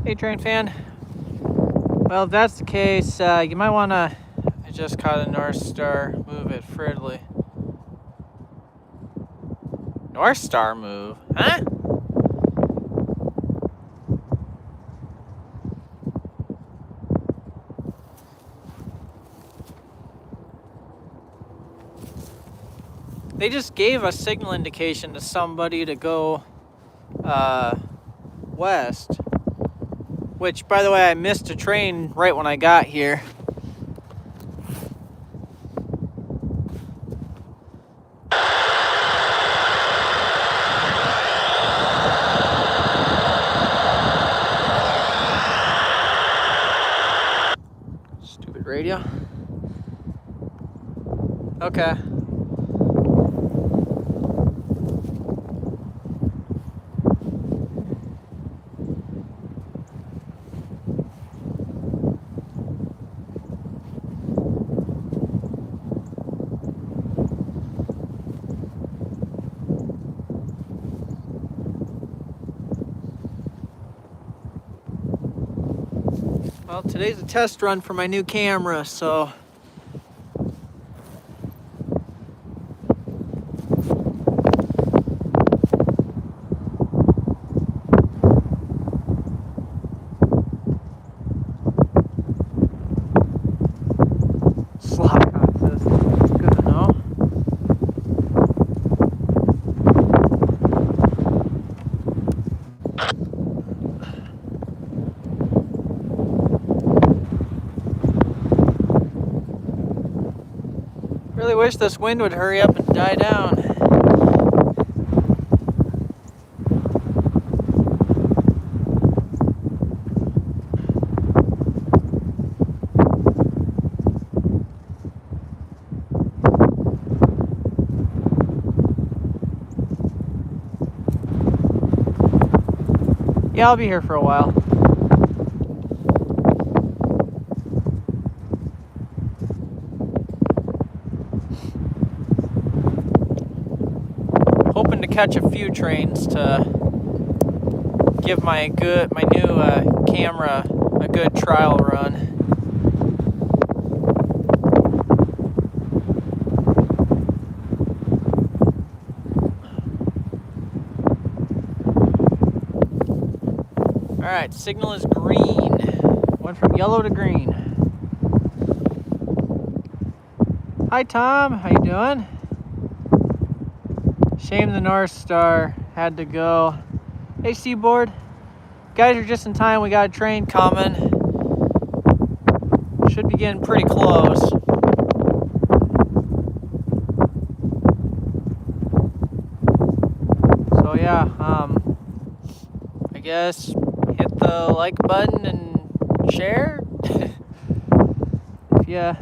Hey, train fan. Well, if that's the case, you might want to... I just caught a North Star move at Fridley. North Star move? Huh? They just gave a signal indication to somebody to go west. Which, by the way, I missed a train right when I got here. Stupid radio. Okay. Well, today's a test run for my new camera, so... slot contest. That's good to know. Really wish this wind would hurry up and die down. Yeah, I'll be here for a while. Hoping to catch a few trains to give my new camera a good trial run. All right, signal is green. Went from yellow to green. Hi, Tom. How you doing? Shame the North Star had to go. Hey, Seaboard. Guys are just in time. We got a train coming. Should be getting pretty close. So yeah, I guess hit the like button and share. If you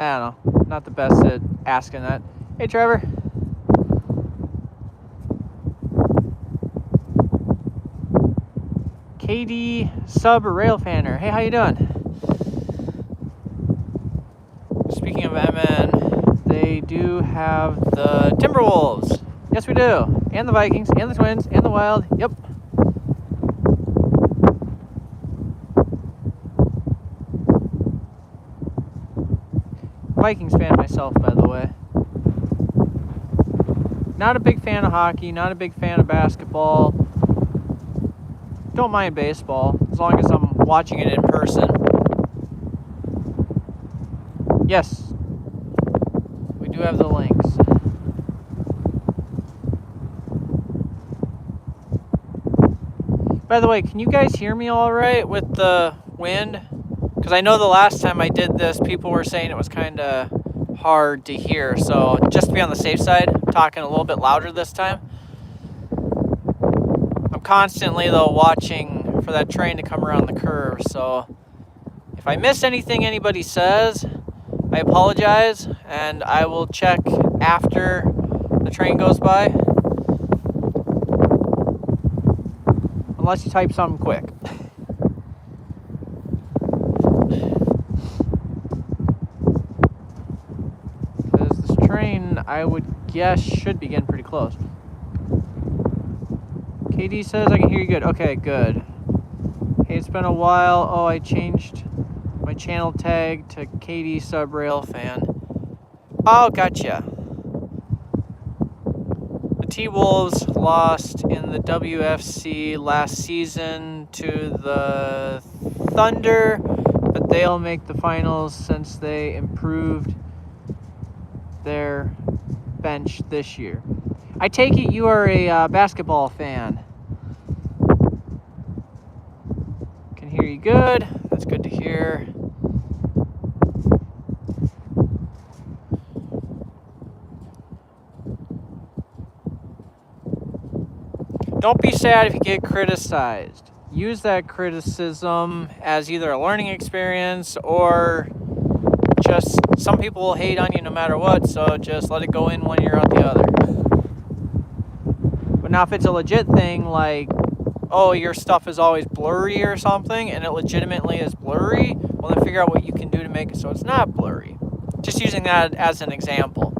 I don't know, not the best at asking that. Hey, Trevor. KD Sub Railfanner. Hey, how you doing? Speaking of MN, they do have the Timberwolves. Yes, we do. And the Vikings, and the Twins, and the Wild. Yep. Vikings fan myself, by the way. Not a big fan of hockey, not a big fan of basketball. Don't mind baseball, as long as I'm watching it in person. Yes, we do have the links. By the way, can you guys hear me all right with the wind? Because I know the last time I did this, people were saying it was kind of hard to hear. So just to be on the safe side, I'm talking a little bit louder this time. I'm constantly, though, watching for that train to come around the curve. So if I miss anything anybody says, I apologize. And I will check after the train goes by. Unless you type something quick. I would guess should be getting pretty close. KD says I can hear you good. Okay, good. Hey, it's been a while. Oh, I changed my channel tag to KD Sub Railfan. Oh, gotcha. The T-Wolves lost in the WFC last season to the Thunder, but they'll make the finals since they improved their bench this year. I take it you are a basketball fan. Can hear you good. That's good to hear. Don't be sad if you get criticized. Use that criticism as either a learning experience or just some people will hate on you no matter what, so just let it go in one ear out the other. But now if it's a legit thing like, oh, your stuff is always blurry or something, and it legitimately is blurry, well then figure out what you can do to make it so it's not blurry. Just using that as an example.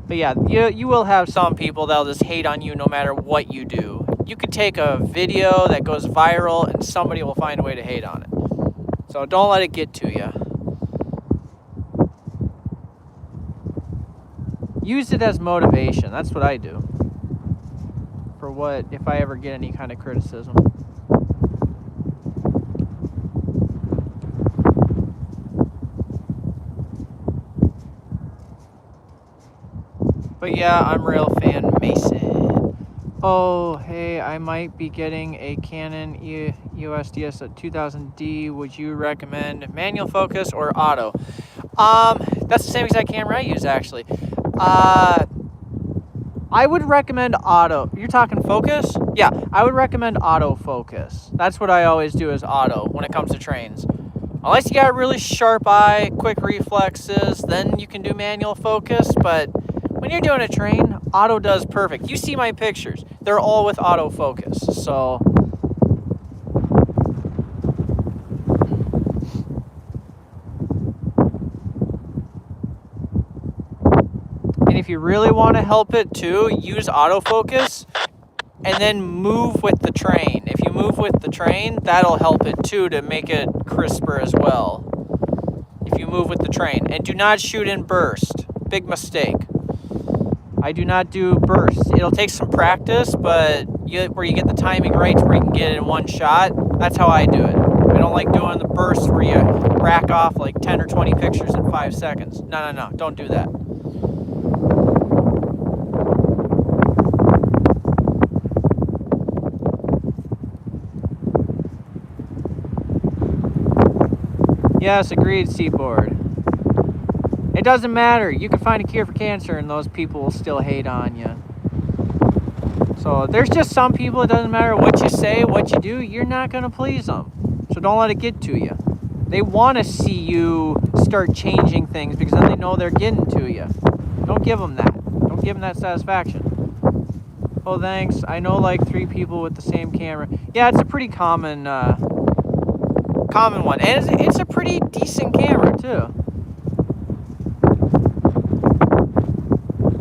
But yeah, you will have some people that'll just hate on you no matter what you do. You could take a video that goes viral and somebody will find a way to hate on it. So don't let it get to you. Use it as motivation. That's what I do. For what, if I ever get any kind of criticism. But yeah, I'm Railfan Mason. Oh, hey, I might be getting a Canon EOS DS at 2000D. Would you recommend manual focus or auto? That's the same exact camera I use, actually. I would recommend auto. You're talking focus? Yeah, I would recommend autofocus. That's what I always do is auto when it comes to trains. Unless you got a really sharp eye, quick reflexes, then you can do manual focus, but when you're doing a train, auto does perfect. You see my pictures. They're all with autofocus, so... And if you really want to help it too, use autofocus and then move with the train. If you move with the train, that'll help it too to make it crisper as well. If you move with the train. And do not shoot in burst. Big mistake. I do not do bursts. It'll take some practice, but where you get the timing right to where you can get it in one shot, that's how I do it. I don't like doing the bursts where you rack off like 10 or 20 pictures in 5 seconds. No, don't do that. Yes, agreed, Seaboard. It doesn't matter. You can find a cure for cancer and those people will still hate on you. So there's just some people, it doesn't matter what you say, what you do, you're not going to please them. So don't let it get to you. They want to see you start changing things because then they know they're getting to you. Don't give them that. Don't give them that satisfaction. Oh, thanks. I know like 3 people with the same camera. Yeah, it's a pretty common one. And it's a pretty decent camera too.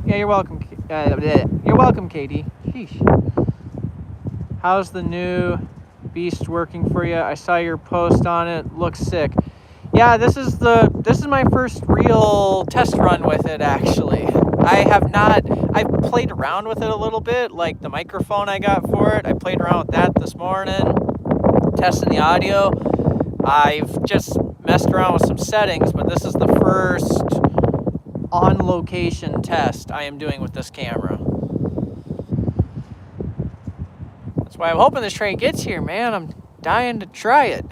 Yeah, you're welcome. You're welcome, Katie. Sheesh. How's the new beast working for you? I saw your post on it. Looks sick. Yeah, this is my first real test run with it. Actually, I've played around with it a little bit, like the microphone I got for it. I played around with that this morning, testing the audio. I've just messed around with some settings, but this is the first on-location test I am doing with this camera. That's why I'm hoping this train gets here, man. I'm dying to try it.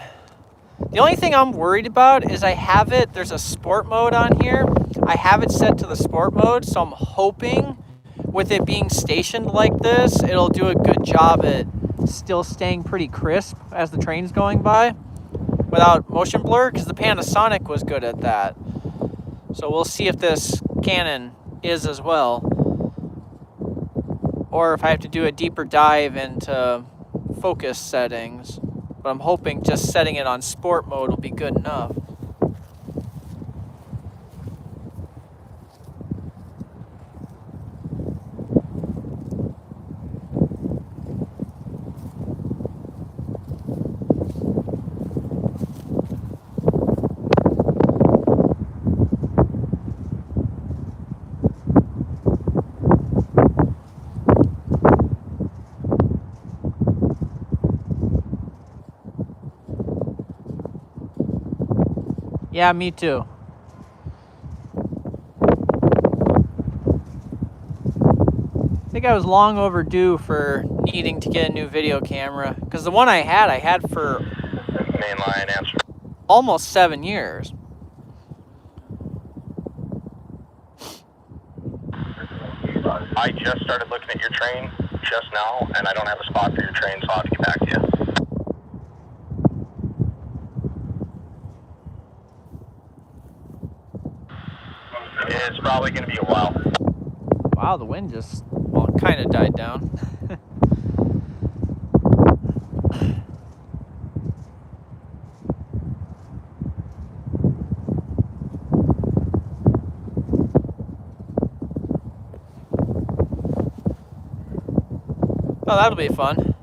The only thing I'm worried about is there's a sport mode on here. I have it set to the sport mode, so I'm hoping with it being stationed like this, it'll do a good job at still staying pretty crisp as the train's going by without motion blur, because the Panasonic was good at that. So we'll see if this Canon is as well, or if I have to do a deeper dive into focus settings. But I'm hoping just setting it on sport mode will be good enough. Yeah, me too. I think I was long overdue for needing to get a new video camera, because the one I had for Mainline answer. almost 7 years. I just started looking at your train just now, and I don't have a spot for your train, so I'll have to get back to you. It's probably going to be a while. Wow, the wind just, well, it kind of died down. Oh, that'll be fun.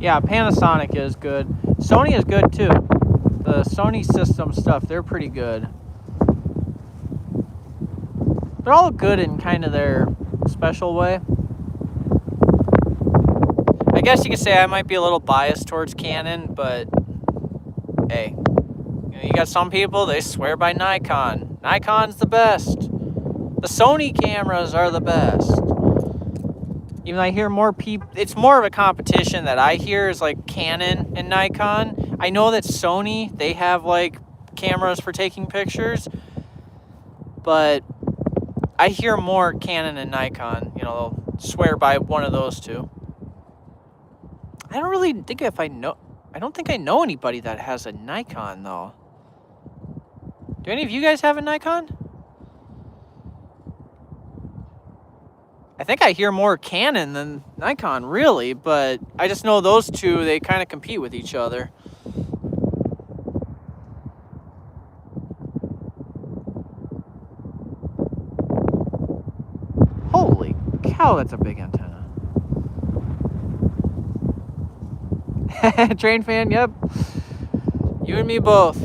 Yeah, Panasonic is good. Sony is good too. The Sony system stuff, they're pretty good. They're all good in kind of their special way. I guess you could say I might be a little biased towards Canon, but hey, you got some people, they swear by Nikon. Nikon's the best. The Sony cameras are the best. Even though I hear more people, it's more of a competition that I hear is like Canon and Nikon. I know that Sony, they have like cameras for taking pictures, but I hear more Canon and Nikon. You know, they'll swear by one of those two. I don't really think I don't think I know anybody that has a Nikon though. Do any of you guys have a Nikon? I think I hear more Canon than Nikon, really, but I just know those two, they kind of compete with each other. Holy cow, that's a big antenna. Train fan, yep. You and me both.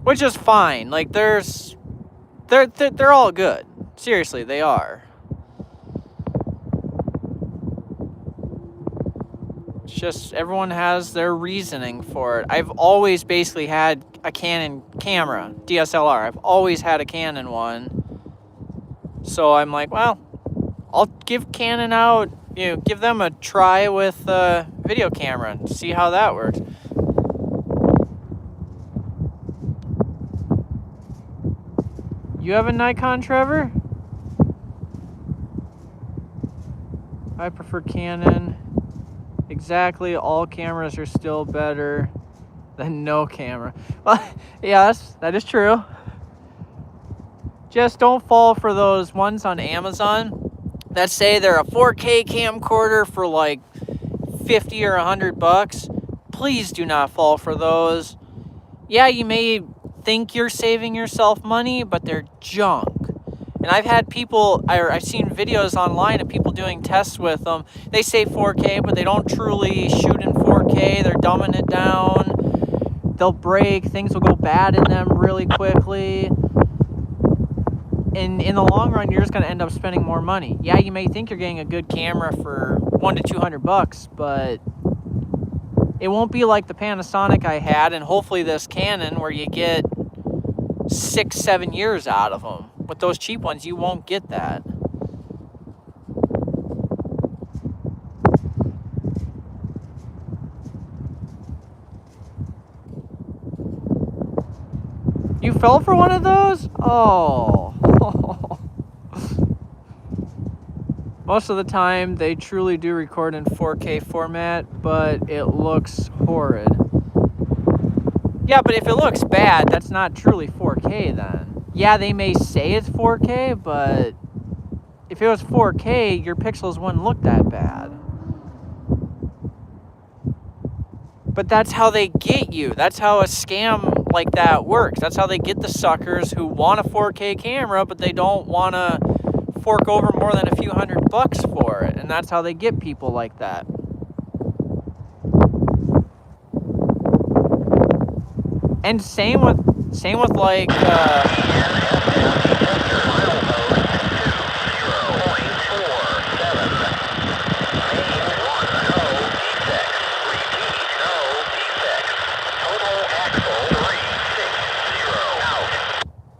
Which is fine. Like, they're all good. Seriously, they are. It's just everyone has their reasoning for it. I've always basically had a Canon camera, DSLR. I've always had a Canon one. So I'm like, well, I'll give Canon out, give them a try with a video camera and see how that works. You have a Nikon, Trevor? I prefer Canon. Exactly, all cameras are still better than no camera. Well, yes, that is true. Just don't fall for those ones on Amazon that say they're a 4K camcorder for like 50 or $100. Please do not fall for those. Yeah, you may think you're saving yourself money, but they're junk. And I've had people, I've seen videos online of people doing tests with them. They say 4K, but they don't truly shoot in 4K. They're dumbing it down. They'll break. Things will go bad in them really quickly. And in the long run, you're just going to end up spending more money. Yeah, you may think you're getting a good camera for $100 to $200, but it won't be like the Panasonic I had, and hopefully this Canon, where you get 6-7 years out of them. With those cheap ones, you won't get that. You fell for one of those? Oh. Most of the time, they truly do record in 4K format, but it looks horrid. Yeah, but if it looks bad, that's not truly 4K then. Yeah, they may say it's 4K, but if it was 4K, your pixels wouldn't look that bad. But that's how they get you. That's how a scam like that works. That's how they get the suckers who want a 4K camera, but they don't want to fork over more than a few $100 for it. And that's how they get people like that. And same with like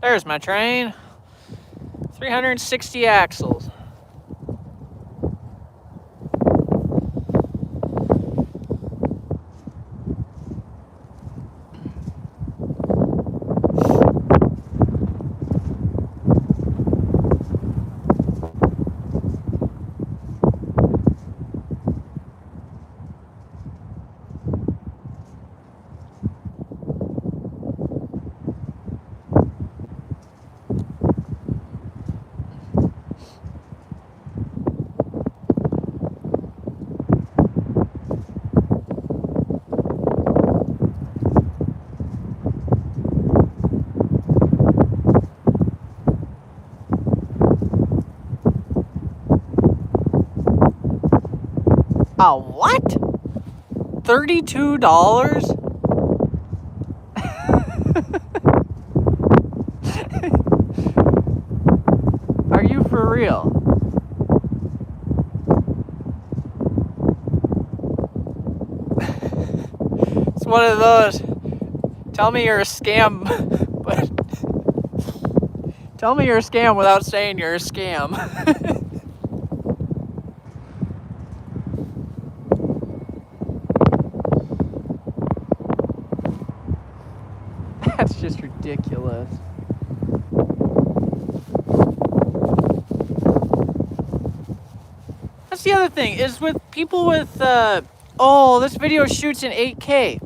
there's my train. 360 axles. What? $32? Are you for real? It's one of those, tell me you're a scam, but tell me you're a scam without saying you're a scam. That's just ridiculous. That's the other thing, is with people with, oh, this video shoots in 8K.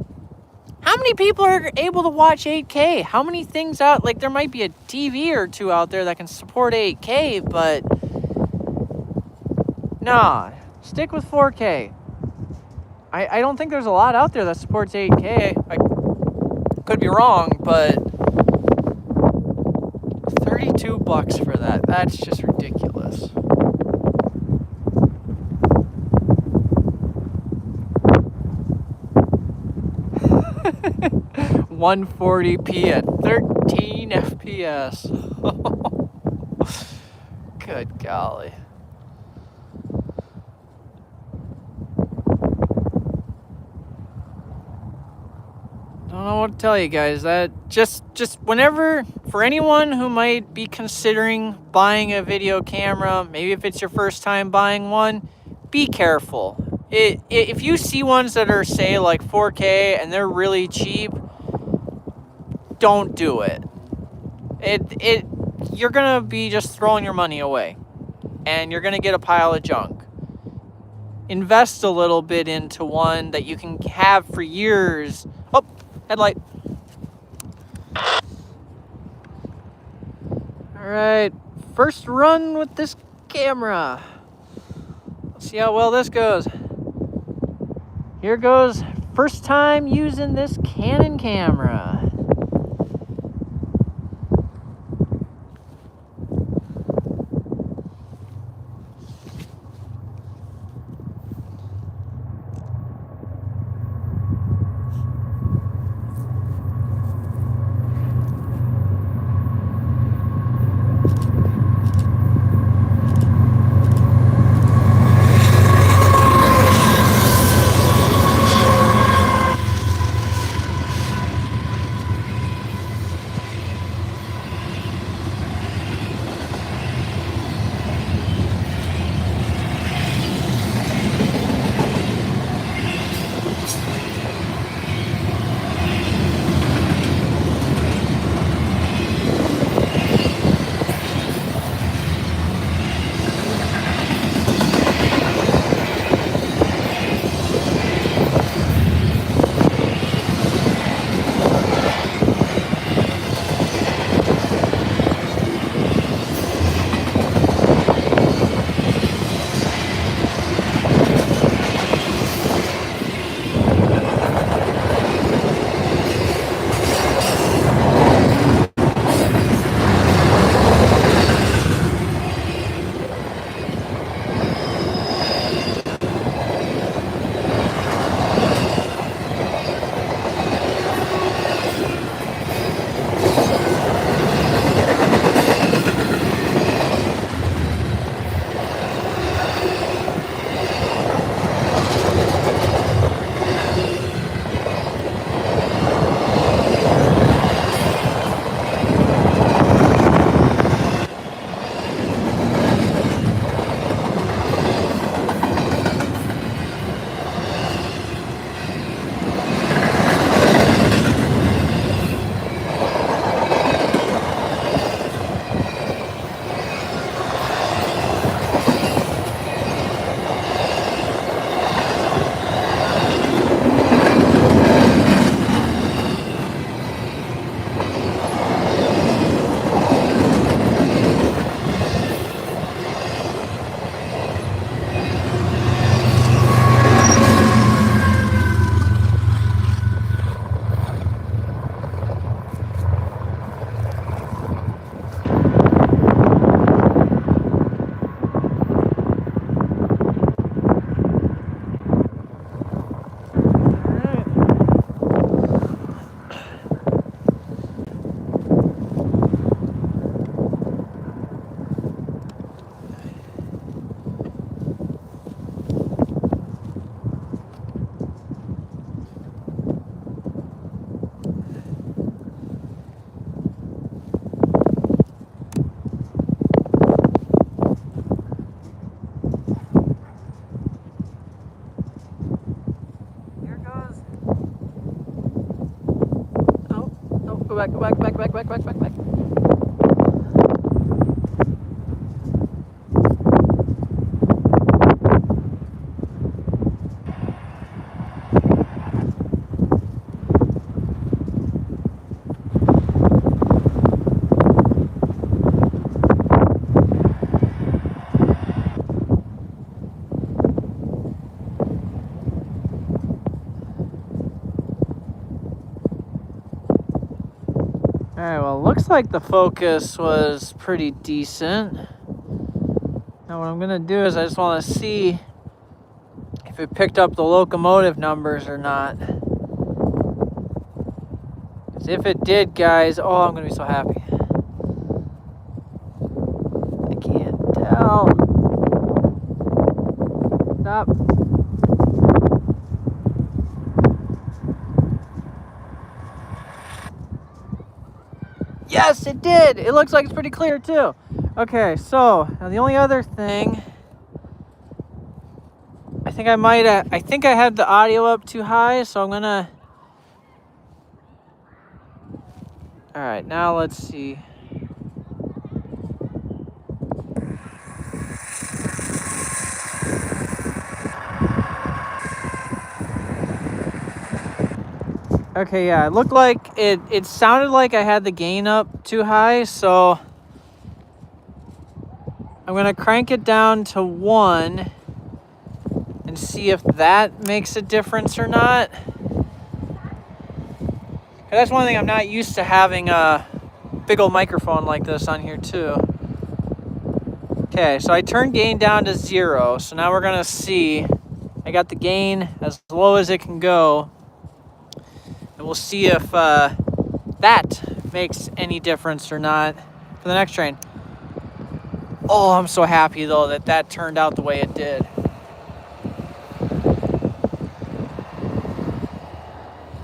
How many people are able to watch 8K? How many things out, like there might be a TV or two out there that can support 8K, but nah, stick with 4K. I don't think there's a lot out there that supports 8K. I could be wrong, but $32 for that, that's just ridiculous. $140p at 13 FPS. Good golly. Don't know what to tell you guys. That just whenever, for anyone who might be considering buying a video camera, maybe if it's your first time buying one, be careful. If you see ones that are, say, like 4K and they're really cheap, don't do it. You're gonna be just throwing your money away, and you're gonna get a pile of junk. Invest a little bit into one that you can have for years. Oh, headlight. All right, first run with this camera. Let's see how well this goes. Here goes first time using this Canon camera. looks like the focus was pretty decent. Now what I'm gonna do is I just want to see if it picked up the locomotive numbers or not. Because if it did, guys, oh, I'm gonna be so happy. I can't tell. Stop. Yes, it did. It looks like it's pretty clear too. Okay, so now the only other thing, I think I had the audio up too high, so I'm gonna. All right, now let's see. Okay, yeah, it looked like it sounded like I had the gain up too high, so I'm gonna crank it down to 1 and see if that makes a difference or not. That's one thing, I'm not used to having a big old microphone like this on here too. Okay, so I turned gain down to 0, so now we're gonna see. I got the gain as low as it can go, and we'll see if that makes any difference or not for the next train. Oh, I'm so happy though that turned out the way it did.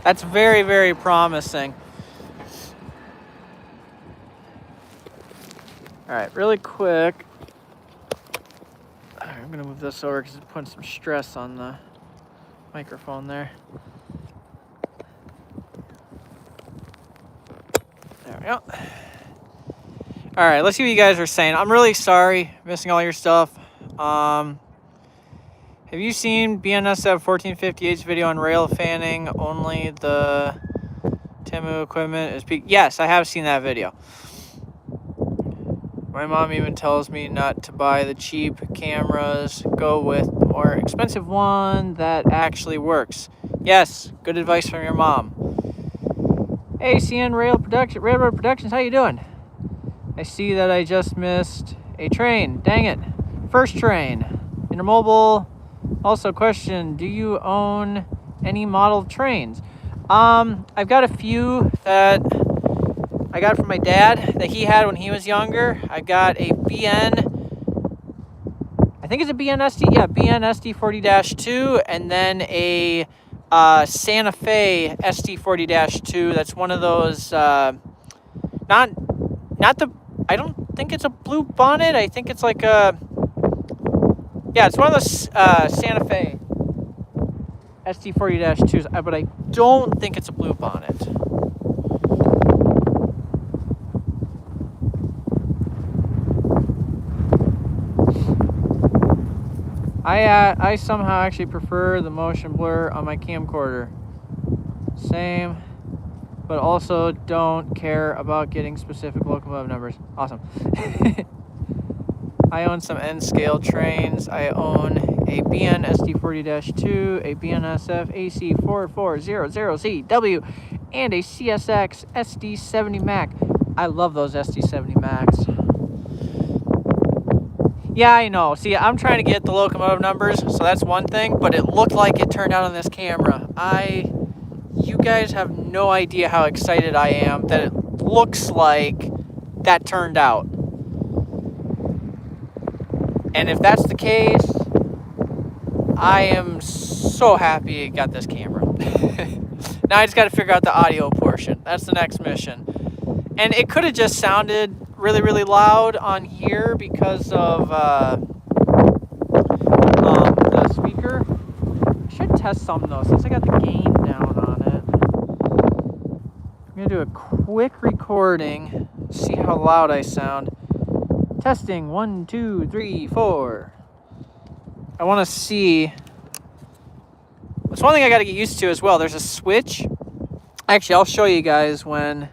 That's very, very promising. All right, really quick. All right, I'm gonna move this over because it's putting some stress on the microphone there. There we go. All right, let's see what you guys are saying. I'm really sorry missing all your stuff. Have you seen BNSF 1458's video on Railfanning? Only the Temu equipment is peak. Yes, I have seen that video. My mom even tells me not to buy the cheap cameras. Go with the more expensive one that actually works. Yes, good advice from your mom. Hey, CN Railroad Productions, how you doing? I see that I just missed a train. Dang it. First train. Intermobile. Also, question, do you own any model trains? I've got a few that I got from my dad that he had when he was younger. I got a I think it's a BN 40-2, and then a Santa Fe SD40-2. That's one of those, not the, I don't think it's a blue bonnet. I think it's like a, yeah, it's one of those Santa Fe SD40-2s, but I don't think it's a blue bonnet. I somehow actually prefer the motion blur on my camcorder. Same, but also don't care about getting specific locomotive numbers. Awesome. I own some N-scale trains. I own a BN SD40-2, a BNSF AC4400CW, and a CSX SD70 Mac. I love those SD70 Macs. Yeah, I know. See, I'm trying to get the locomotive numbers, so that's one thing, but it looked like it turned out on this camera. You guys have no idea how excited I am that it looks like that turned out. And if that's the case, I am so happy I got this camera. Now I just got to figure out the audio portion. That's the next mission. And it could have just sounded really, really loud on here because of the speaker. I should test some though, since I got the gain down on it. I'm going to do a quick recording, see how loud I sound. Testing, 1, 2, 3, 4. I want to see. It's one thing I got to get used to as well. There's a switch. Actually, I'll show you guys when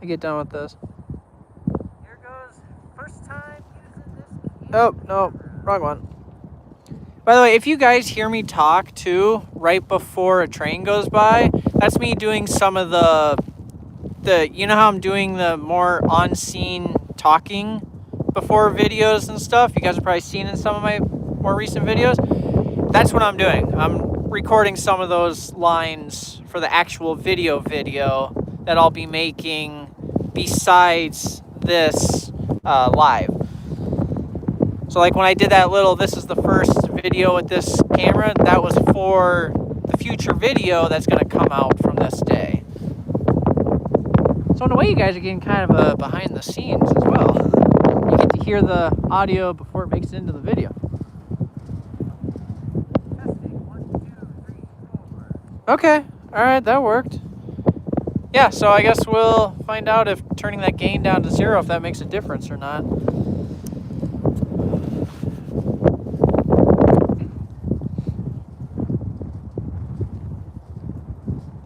I get done with this. Here goes. First time using this camera. Oh, no. Wrong one. By the way, if you guys hear me talk too right before a train goes by, that's me doing some of the you know how I'm doing the more on-scene talking before videos and stuff? You guys have probably seen in some of my more recent videos. That's what I'm doing. I'm recording some of those lines for the actual video that I'll be making besides this live. So like when I did that little, this is the first video with this camera, that was for the future video that's going to come out from this day. So in a way, you guys are getting kind of a behind the scenes as well. You get to hear the audio before it makes it into the video. Okay, all right, that worked. Yeah, so I guess we'll find out if turning that gain down to 0, if that makes a difference or not.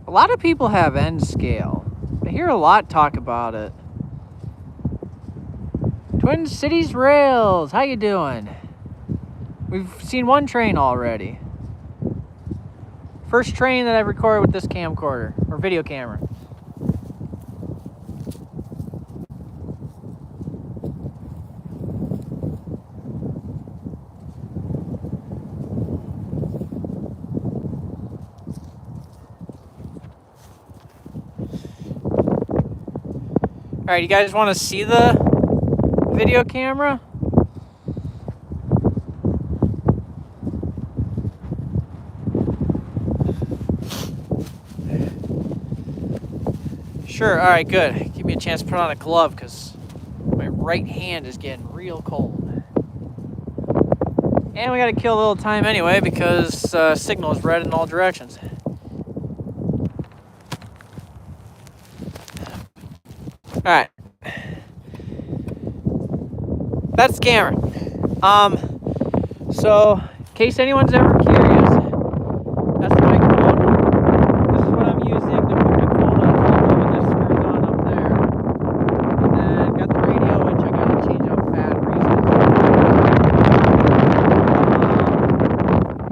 A lot of people have end scale. I hear a lot talk about it. Twin Cities Rails, how you doing? We've seen one train already. First train that I've recorded with this camcorder, or video camera. All right, you guys want to see the video camera? Sure, all right, good. Give me a chance to put on a glove because my right hand is getting real cold. And we got to kill a little time anyway because signal is red in all directions. All right, that's the camera. So in case anyone's ever curious, that's the microphone. This is what I'm using to put my phone on top of, and this screws on up there. And then I've got the radio, which I gotta change out for bad reasons.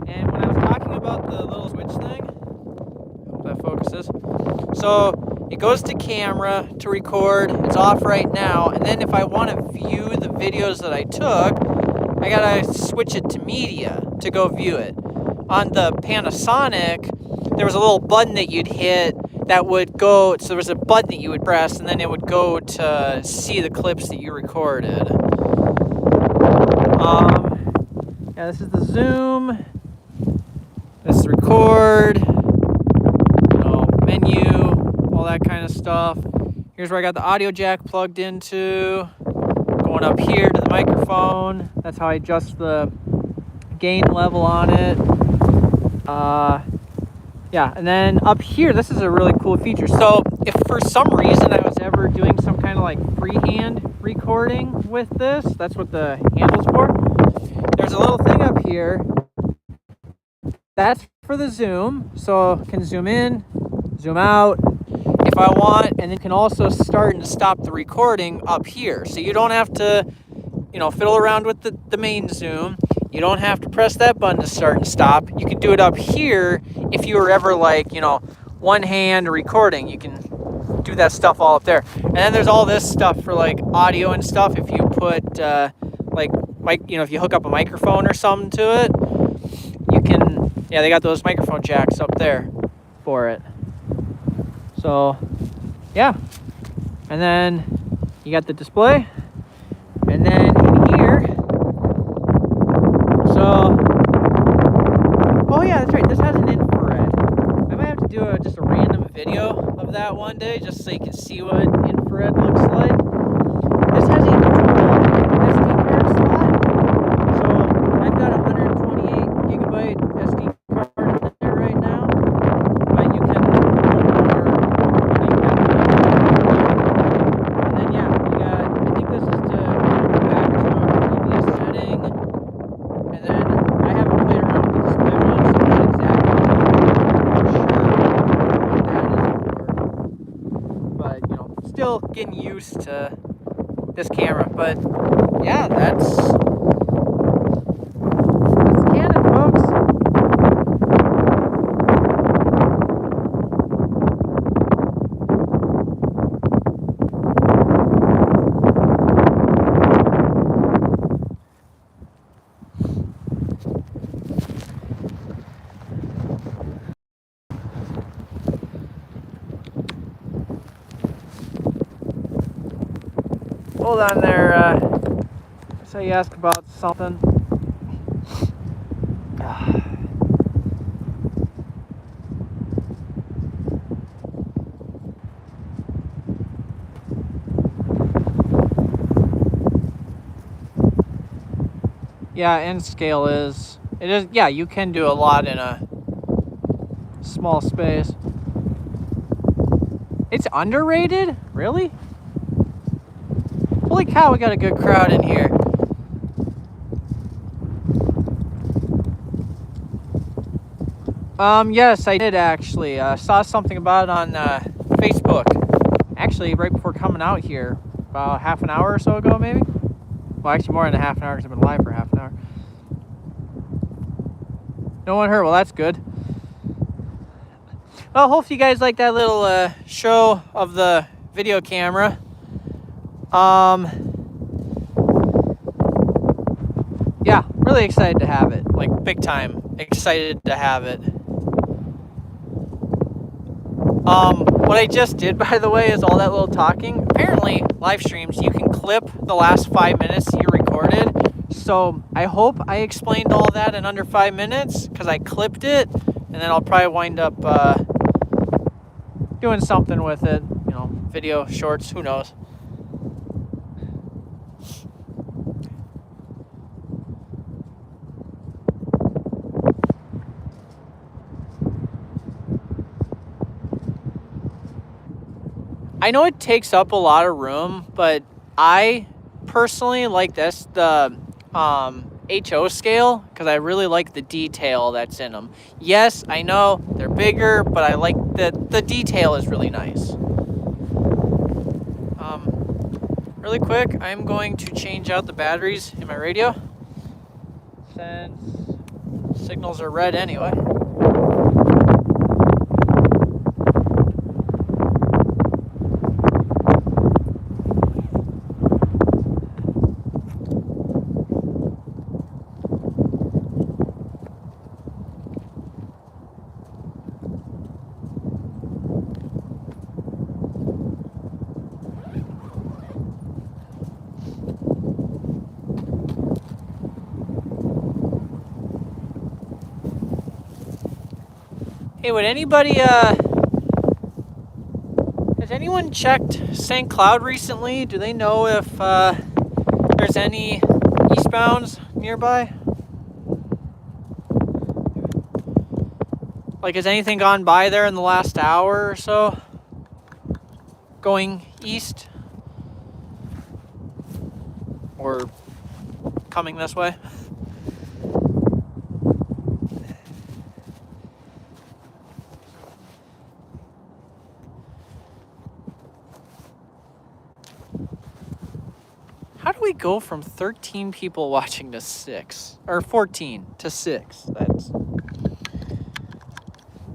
And when I was talking about the little switch thing, hope that focuses. So it goes to camera to record. It's off right now. And then if I want to view the videos that I took, I gotta switch it to media to go view it. On the Panasonic, there was a little button that you'd hit that would go, so there was a button that you would press and then it would go to see the clips that you recorded. Yeah, this is the zoom. This is record. Menu. All that kind of stuff. Here's where I got the audio jack plugged into. Going up here to the microphone. That's how I adjust the gain level on it. Yeah, and then up here, this is a really cool feature. So if for some reason I was ever doing some kind of like freehand recording with this, that's what the handle's for. There's a little thing up here. That's for the zoom. So I can zoom in, zoom out if I want, and then can also start and stop the recording up here. So you don't have to, fiddle around with the main zoom. You don't have to press that button to start and stop. You can do it up here if you were ever one hand recording. You can do that stuff all up there. And then there's all this stuff for like audio and stuff. If you put if you hook up a microphone or something to it, you can, they got those microphone jacks up there for it. So, yeah. And then you got the display. And then in here, that's right. This has an infrared. I might have to do just a random video of that one day just so you can see what infrared looks like. This has a dual SD card slot. So I've got a 128 gigabyte SD card in there right now. But you can and then I think this is to go back to a previous setting. And then I haven't played around with the display much, so I'm not exactly sure what that is for. But still getting used to this camera. But yeah, that's Canon, folks. Hold on there. So you asked about something. Yeah, and scale is. It is. Yeah, you can do a lot in a small space. It's underrated? Really? Holy cow, we got a good crowd in here. Yes, I did actually. Saw something about it on Facebook. Actually, right before coming out here, about half an hour or so ago, maybe. Well, actually more than a half an hour because I've been live for half an hour. No one heard. Well, that's good. Well, hopefully you guys like that little show of the video camera. Yeah, really excited to have it. Like, big time excited to have it. What I just did, by the way, is all that little talking. Apparently, live streams, you can clip the last 5 minutes you recorded. So I hope I explained all that in under 5 minutes, because I clipped it, and then I'll probably wind up doing something with it. You know, video, shorts, who knows. I know it takes up a lot of room, but I personally like the HO scale because I really like the detail that's in them. Yes, I know they're bigger, but I like the detail is really nice. Really quick, I'm going to change out the batteries in my radio since signals are red anyway. Hey, would anybody, has anyone checked St. Cloud recently? Do they know if there's any eastbounds nearby? Like, has anything gone by there in the last hour or so? Going east? Or coming this way? How do we go from 13 people watching to 6? Or 14 to 6? That's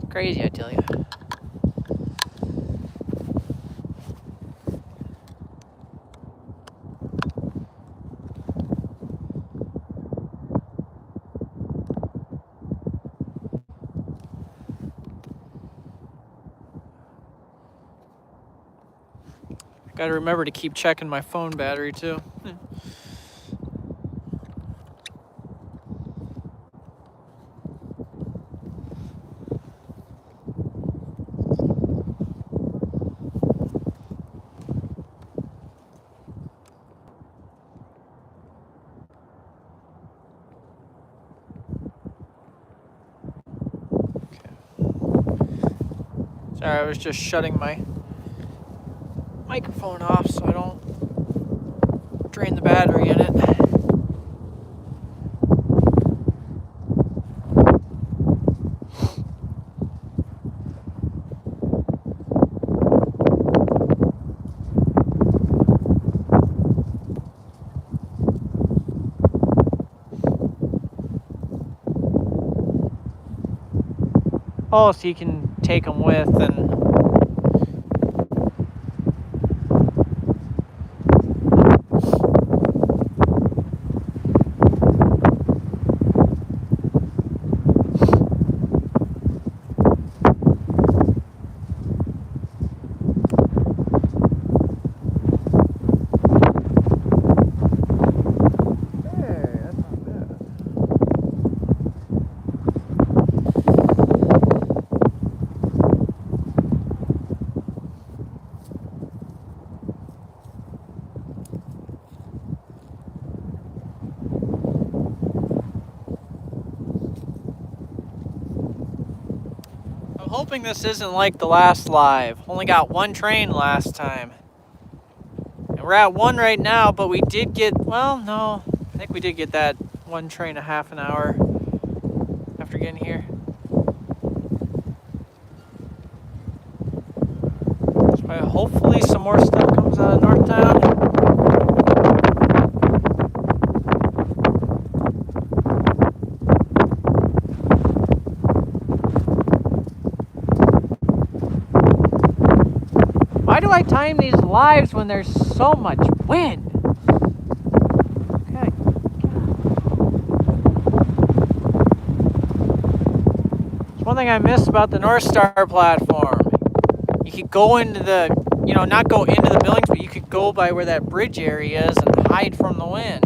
crazy, I tell you. Gotta remember to keep checking my phone battery too. Sorry, I was just shutting my microphone off so I don't drain the battery in it. Oh, so you can take them with and... I'm hoping this isn't like the last live. Only got one train last time. And we're at one right now, but we did get, well, no. I think we did get that one train a half an hour after getting here. So hopefully some more stuff comes out of Northtown. Why do I time these lives when there's so much wind? Okay. It's one thing I miss about the North Star platform. You could go into the, you know, not go into the buildings, but you could go by where that bridge area is and hide from the wind.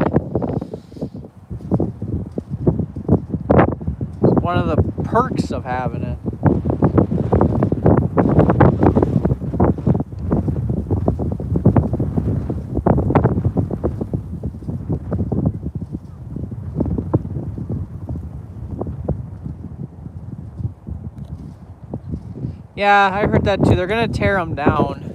It's one of the perks of having it. Yeah, I heard that too. They're gonna tear them down.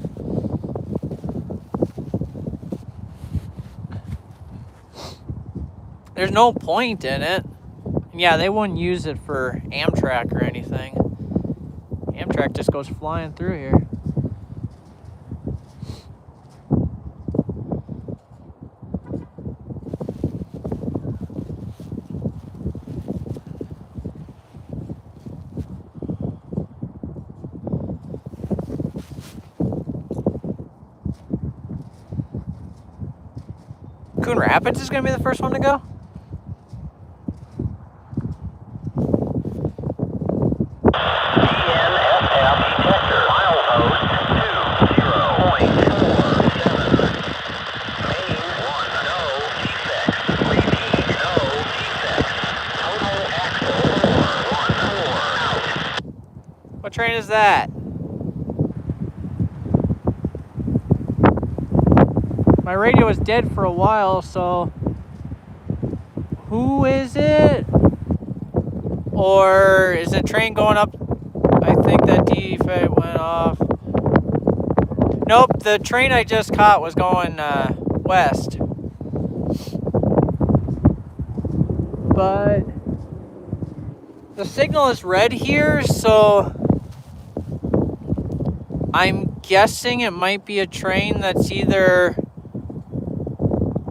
There's no point in it. And yeah, they wouldn't use it for Amtrak or anything. Amtrak just goes flying through here. Coon Rapids is going to be the first one to go? What train is that? My radio was dead for a while, so who is it? Or is the train going up? I think that defect went off. Nope, the train I just caught was going west. But the signal is red here, so I'm guessing it might be a train that's either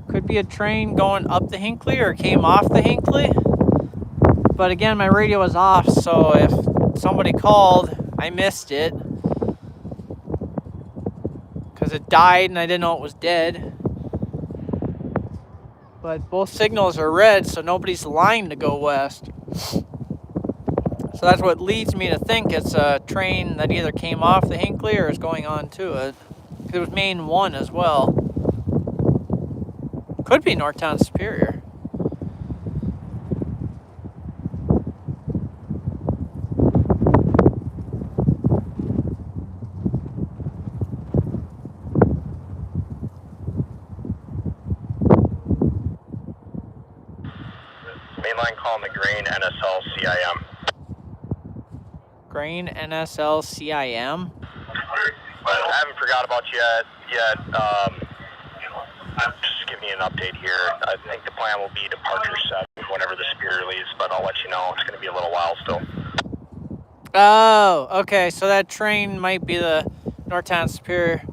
could be a train going up the Hinckley or came off the Hinckley. But again, my radio was off, so if somebody called, I missed it. Because it died and I didn't know it was dead. But both signals are red, so nobody's line to go west. So that's what leads me to think it's a train that either came off the Hinckley or is going on to it. It was main 1 as well. Could be Northtown Superior. Mainline calling the Grain NSL CIM. Grain NSL CIM. I haven't forgot about you yet. I'm just giving you an update here. I think the plan will be departure 7 whenever the Superior leaves, but I'll let you know. It's going to be a little while still. Oh, okay. So that train might be the Northtown Superior.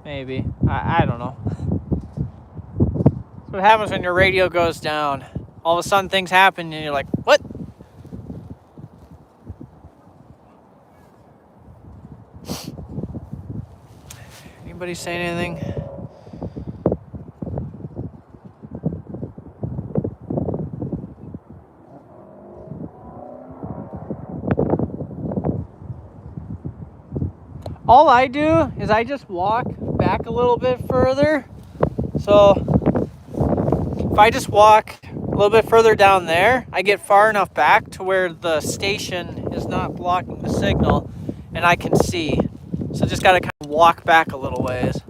Maybe. I don't know. That's what happens when your radio goes down. All of a sudden things happen and you're like, what? Anybody say anything? All I do is I just walk back a little bit further. So if I just walk a little bit further down there, I get far enough back to where the station is not blocking the signal and I can see. So just gotta kind of walk back a little ways.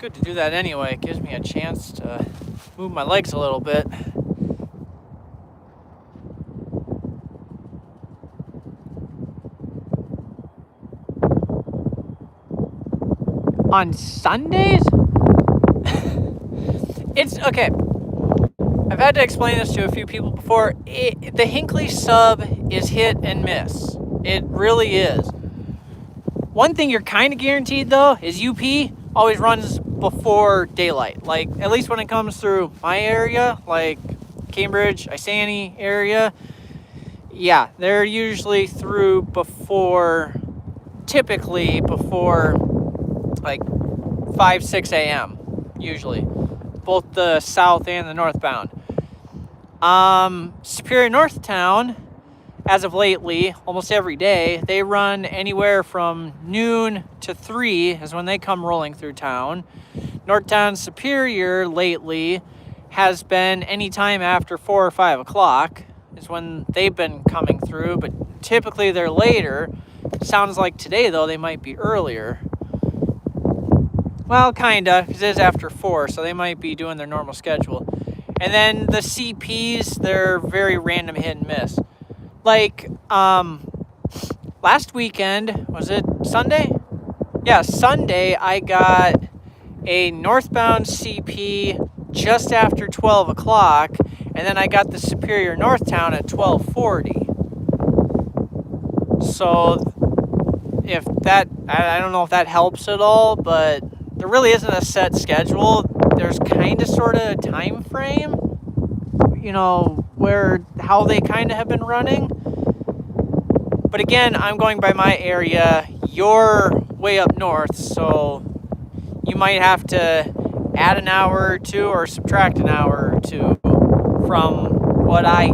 good to do that anyway. It gives me a chance to move my legs a little bit. On Sundays? It's okay. I've had to explain this to a few people before. The Hinckley sub is hit and miss. It really is. One thing you're kind of guaranteed, though, is UP always runs before daylight. Like, at least when it comes through my area, like Cambridge, Isani area, yeah, they're usually through typically before, like, 5, 6 a.m., usually. Both the south and the northbound. Superior Northtown, as of lately, almost every day, they run anywhere from noon to 3 is when they come rolling through town. Northtown Superior lately has been any time after 4 or 5 o'clock is when they've been coming through, but typically they're later. Sounds like today, though, they might be earlier. Well, kinda, because it is after 4, so they might be doing their normal schedule. And then the CPs, they're very random hit and miss. Like, last weekend, was it Sunday? Yeah, Sunday, I got a northbound CP just after 12 o'clock, and then I got the Superior Northtown at 12:40. So, if that, I don't know if that helps at all, but there really isn't a set schedule. There's kind of sort of a time frame, how they kind of have been running. But again, I'm going by my area. You're way up north, so you might have to add an hour or two or subtract an hour or two from what I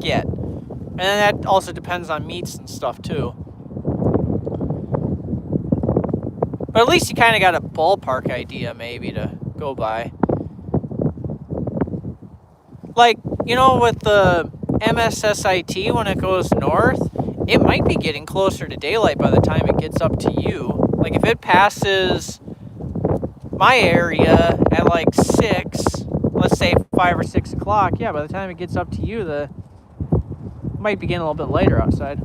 get. And then that also depends on meets and stuff too. But at least you kind of got a ballpark idea maybe to go by. Like, with the MSSIT, when it goes north, it might be getting closer to daylight by the time it gets up to you. Like, if it passes my area at like 6, let's say 5 or 6 o'clock, yeah, by the time it gets up to you, it might be getting a little bit later outside.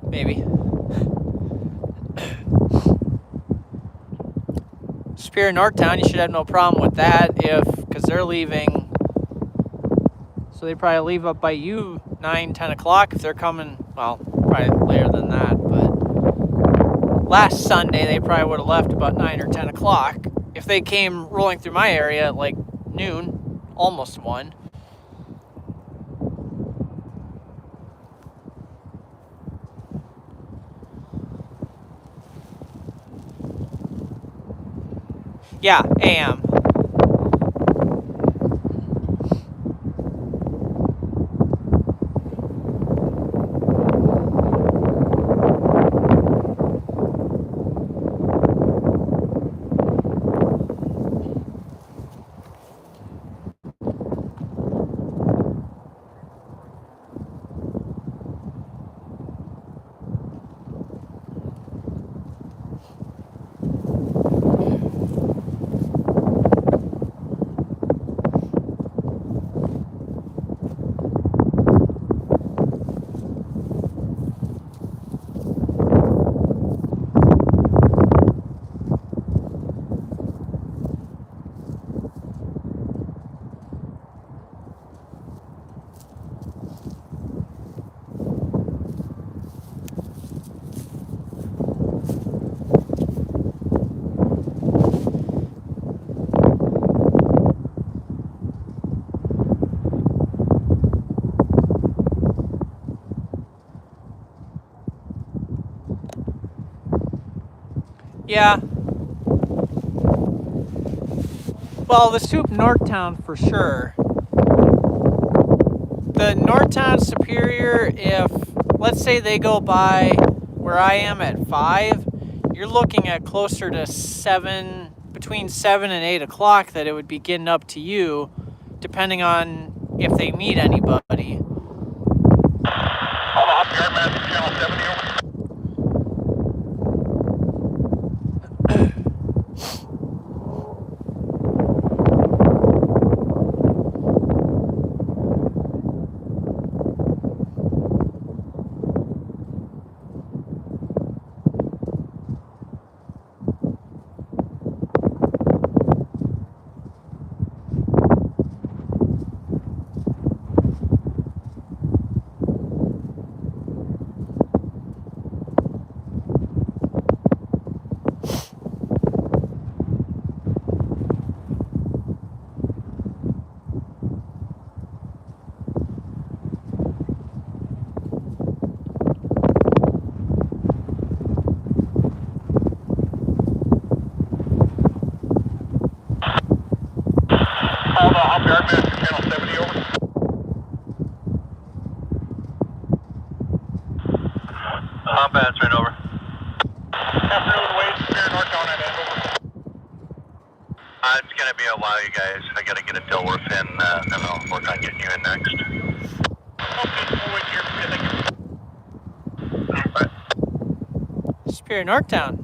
Maybe. Superior Northtown, you should have no problem with that because they're leaving. So they probably leave up by you 9, 10 o'clock if they're coming, well, probably later than that, but last Sunday they probably would have left about 9 or 10 o'clock if they came rolling through my area at like noon, almost 1. Yeah, AM. Yeah. Well, the Soup Northtown for sure. The Northtown Superior, if, let's say they go by where I am at 5, you're looking at closer to 7, between 7 and 8 o'clock that it would be getting up to you, depending on if they meet anybody. Channel 70 over. Compass, right over. Afternoon, Wade, Superior Northtown at Andover. It's going to be a while, you guys. I got to get a Dilworth in, then I'll work on getting you in next. Okay, we'll wait here. Yeah, thank you. Superior Northtown.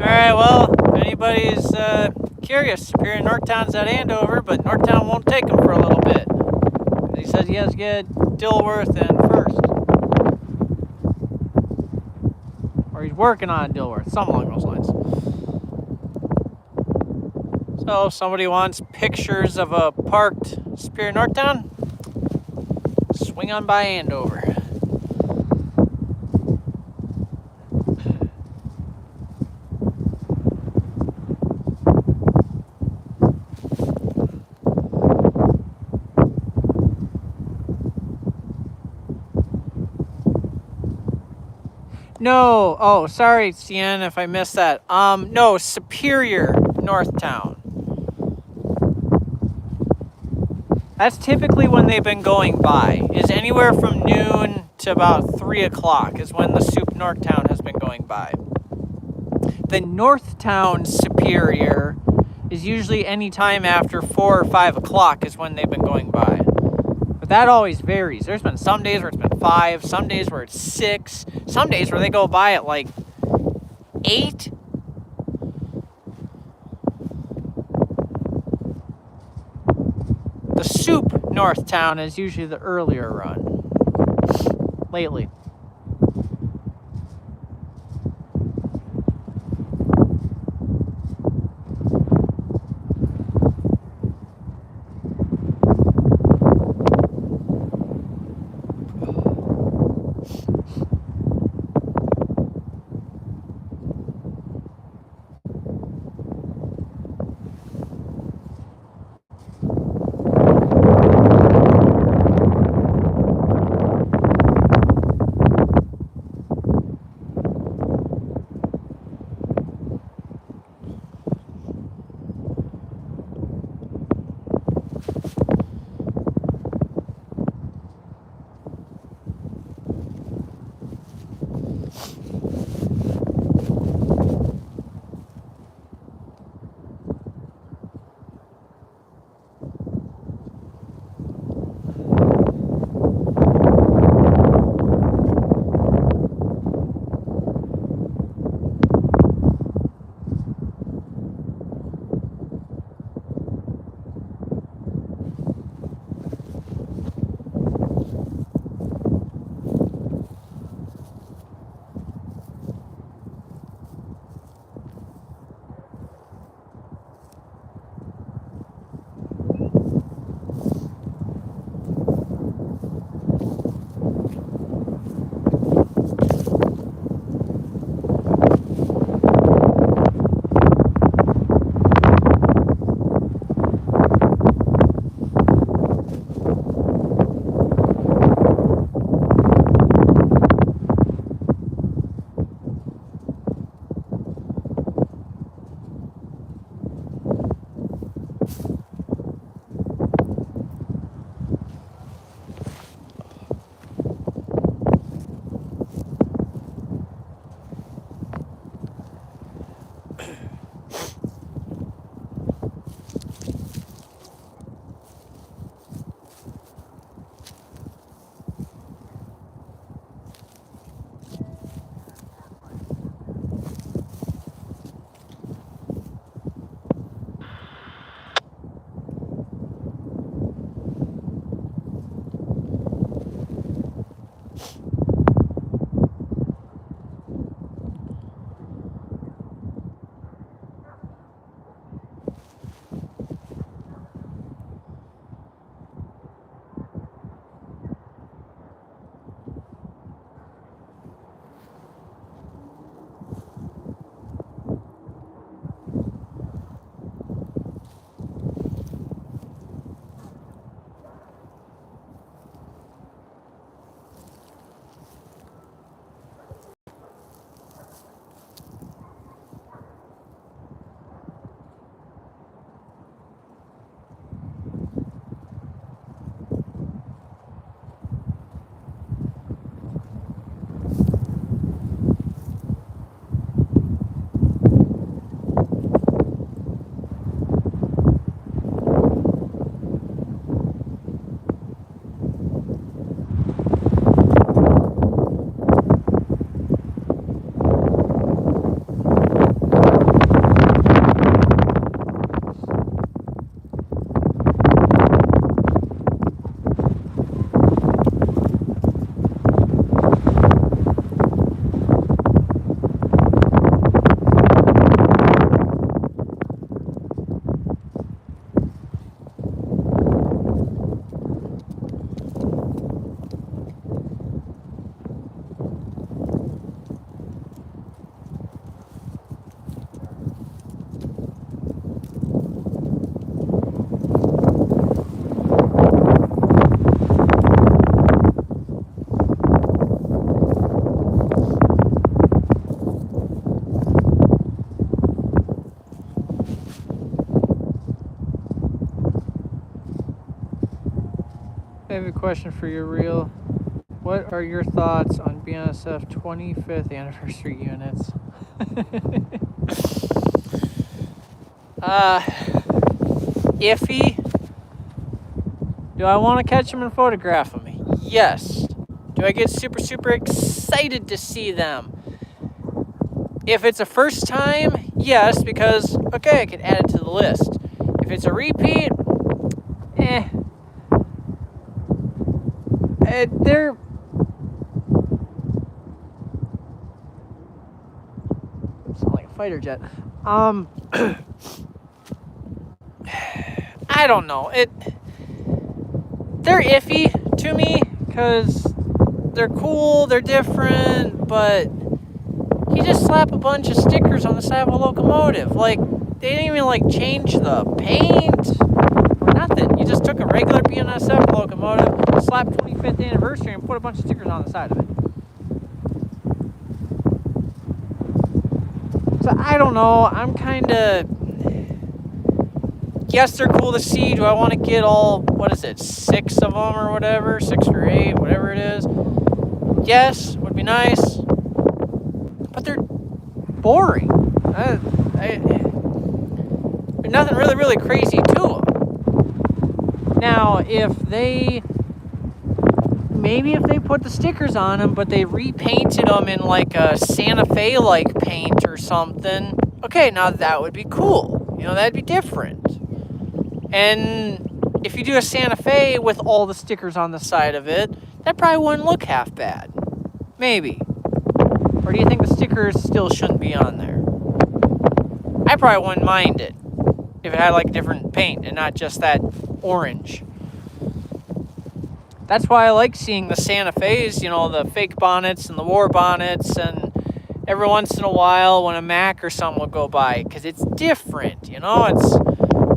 Alright, well, if anybody's curious, Superior Northtown's at Andover, but Northtown won't take him for a little bit. He says he has to get Dilworth in first. Or he's working on Dilworth, something along those lines. So if somebody wants pictures of a parked Superior Northtown, swing on by Andover. No, oh, sorry, Cien, if I missed that. No, Superior Northtown. That's typically when they've been going by. Is anywhere from noon to about 3 o'clock is when the Sup Northtown has been going by. The Northtown Superior is usually any time after 4 or 5 o'clock is when they've been going by. But that always varies. There's been some days where it's been 5, some days where it's 6, some days where they go by at like 8. The Sup Northtown is usually the earlier run. Lately. I have a question for you, Real. What are your thoughts on BNSF 25th anniversary units? Iffy. Do I want to catch them and photograph them? Yes. Do I get super, super excited to see them? If it's a first time, yes, because, okay, I can add it to the list. If it's a repeat, they're... sound like a fighter jet. I don't know. They're iffy to me because they're cool, they're different, but you just slap a bunch of stickers on the side of a locomotive. Like, they didn't even like change the paint or nothing. You just took a regular BNSF locomotive, slapped 25th anniversary, and put a bunch of stickers on the side of it. So I don't know. I'm kind of... Yes, they're cool to see. Do I want to get all, 6 of them or whatever? 6 or 8, whatever it is. Yes, would be nice. But they're boring. There's nothing really, really crazy to them. Now, if they put the stickers on them, but they repainted them in like a Santa Fe-like paint or something, okay, now that would be cool. You know, that'd be different. And if you do a Santa Fe with all the stickers on the side of it, that probably wouldn't look half bad. Maybe. Or do you think the stickers still shouldn't be on there? I probably wouldn't mind it if it had like different paint and not just that orange. That's why I like seeing the Santa Fe's, you know, the fake bonnets and the war bonnets, and every once in a while when a Mac or something will go by, because it's different, you know, it's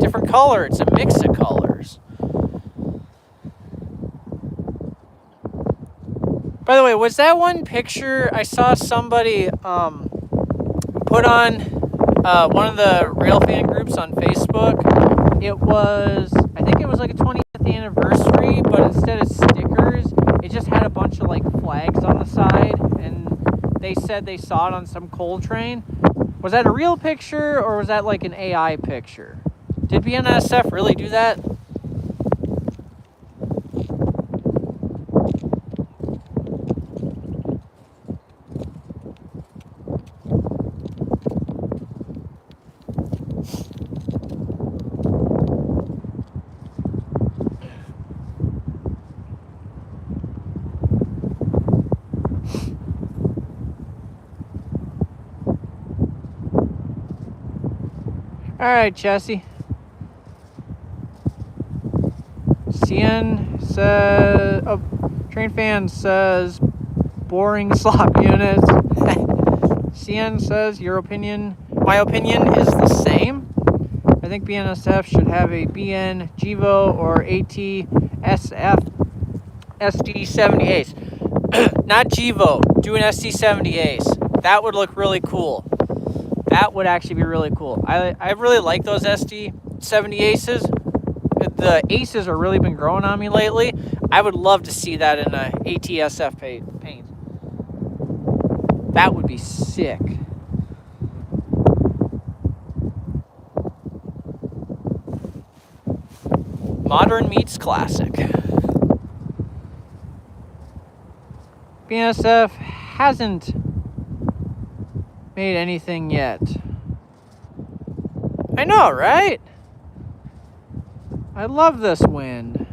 different color, it's a mix of colors. By the way, was that one picture I saw somebody put on one of the Railfanning groups on Facebook? I think it was like a 20th anniversary, but instead of stickers, it just had a bunch of like flags on the side, and they said they saw it on some coal train. Was that a real picture, or was that like an AI picture? Did BNSF really do that? All right, Jesse. CN says, Train Fan says, boring slop units. CN says, your opinion, my opinion is the same. I think BNSF should have a BN GEVO or ATSF SD70 Ace. Not GEVO, do an SD70 Ace. That would look really cool. That would actually be really cool. I really like those SD70 Aces. The Aces have really been growing on me lately. I would love to see that in a ATSF paint. That would be sick. Modern meets classic. BNSF hasn't made anything yet. I know, right? I love this wind.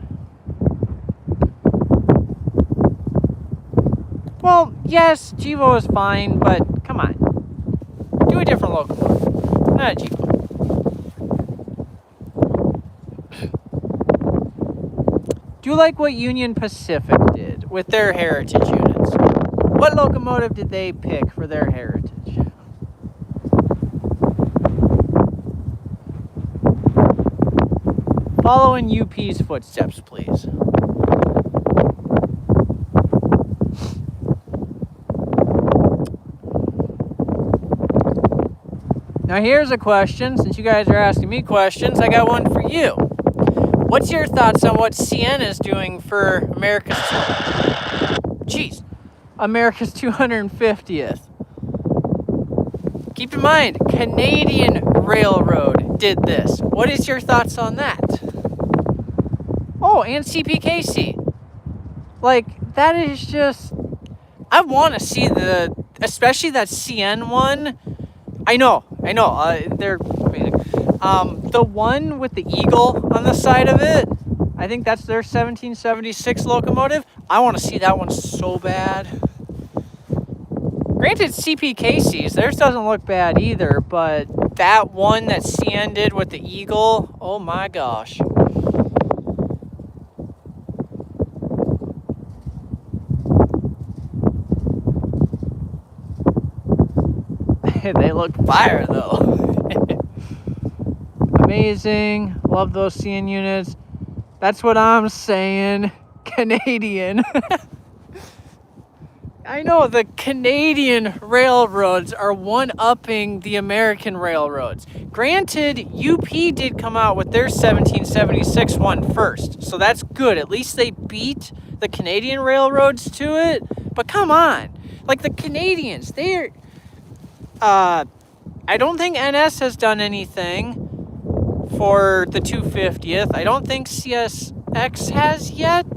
Well, yes, GEVO is fine, but come on. Do a different locomotive. Not a GEVO. Do like what Union Pacific did with their heritage units. What locomotive did they pick for their heritage? Follow in UP's footsteps, please. Now here's a question. Since you guys are asking me questions, I got one for you. What's your thoughts on what CN is doing for America's 250th? Keep in mind, Canadian Railroad did this. What is your thoughts on that? Oh, and CPKC. Like, that is just... I want to see especially that CN one. I know, they're amazing. The one with the eagle on the side of it, I think that's their 1776 locomotive. I want to see that one so bad. Granted, CPKC's, theirs doesn't look bad either, but that one that CN did with the eagle, oh my gosh. They look fire though. Amazing. Love those CN units. That's what I'm saying. Canadian. I know the Canadian railroads are one-upping the American railroads. Granted, UP did come out with their 1776 one first, so that's good. At least they beat the Canadian railroads to it. But come on. Like the Canadians, they're... I don't think NS has done anything for the 250th. I don't think CSX has yet.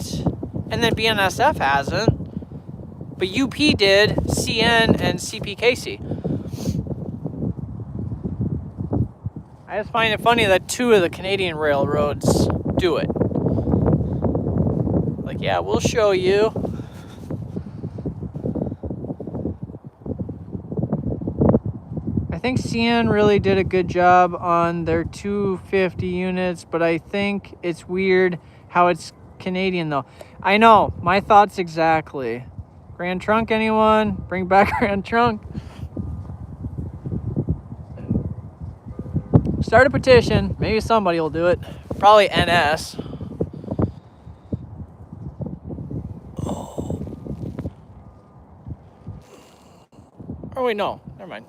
And then BNSF hasn't. But UP did, CN, and CPKC. I just find it funny that 2 of the Canadian railroads do it. Like, yeah, we'll show you. I think CN really did a good job on their 250 units, but I think it's weird how it's Canadian though. I know, my thoughts exactly. Grand Trunk, anyone? Bring back Grand Trunk. Start a petition. Maybe somebody will do it. Probably NS. Oh. Oh wait, no. Never mind.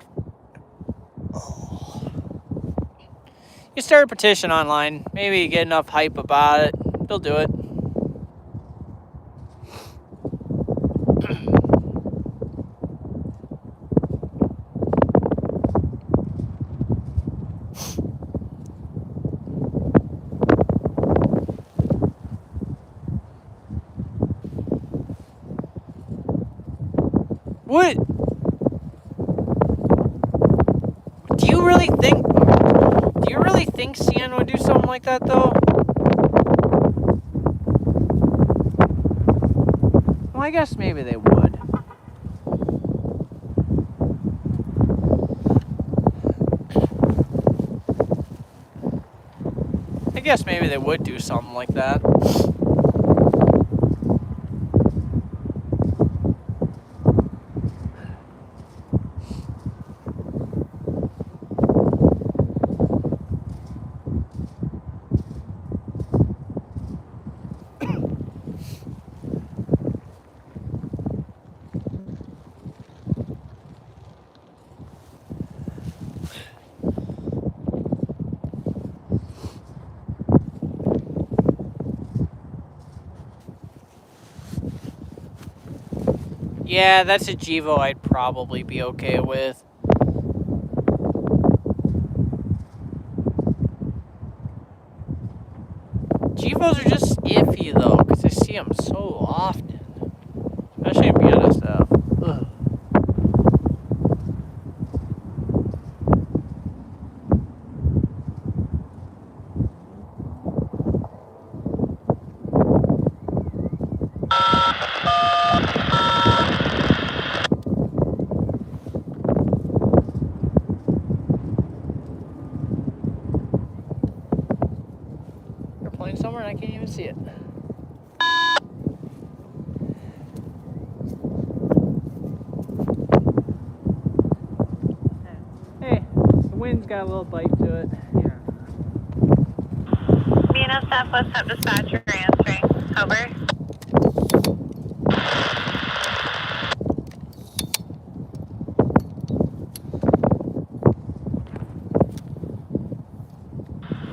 You start a petition online. Maybe you get enough hype about it. They'll do it. What? Do you really think CN would do something like that though? Well, I guess maybe they would. I guess maybe they would do something like that. Yeah, that's a Gevo I'd probably be okay with. Gevos are just iffy though, because I see them so often. Especially in BNSF. Ugh. Somewhere and I can't even see it. Hey, the wind's got a little bite to it. Yeah. BNSF West Up Dispatcher answering. Over.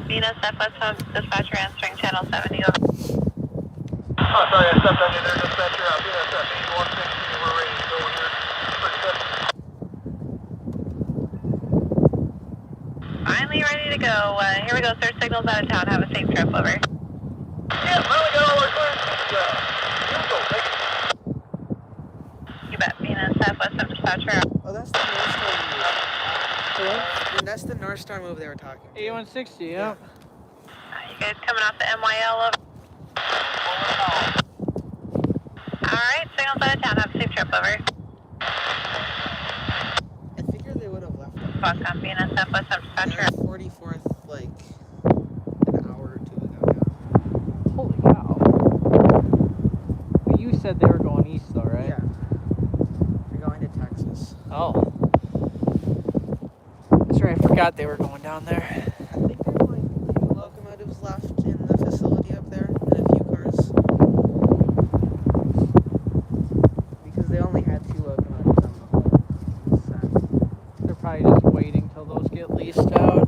BNSF Southwest Hub dispatcher answering channel 70. Oh, sorry, I stepped on you there, dispatcher. BNSF 8160, we're ready to go here. Finally ready to go. Here we go, sir. Signals out of town. Have a safe trip, over. Yeah, finally got all our clearances. Beautiful, thank you. You bet. Being a Southwest Hub dispatcher. Oh, that's the North Star move. What? And that's the North Star move they were talking to. 8160, yeah. You guys coming off the MYL, over. Alright, signals out of town. Have a safe trip, over. I figured they would have left it. Foxconn, being a Southwest Hub dispatcher. 44th, like, an hour or two ago now. Holy cow. But you said they were going east though, right? Yeah. They're going to Texas. Oh. That's right, I forgot they were going down there. I think there were like 2 locomotives left in the facility up there, and a few cars. Because they only had 2 locomotives on the set. They're probably just waiting till those get leased out.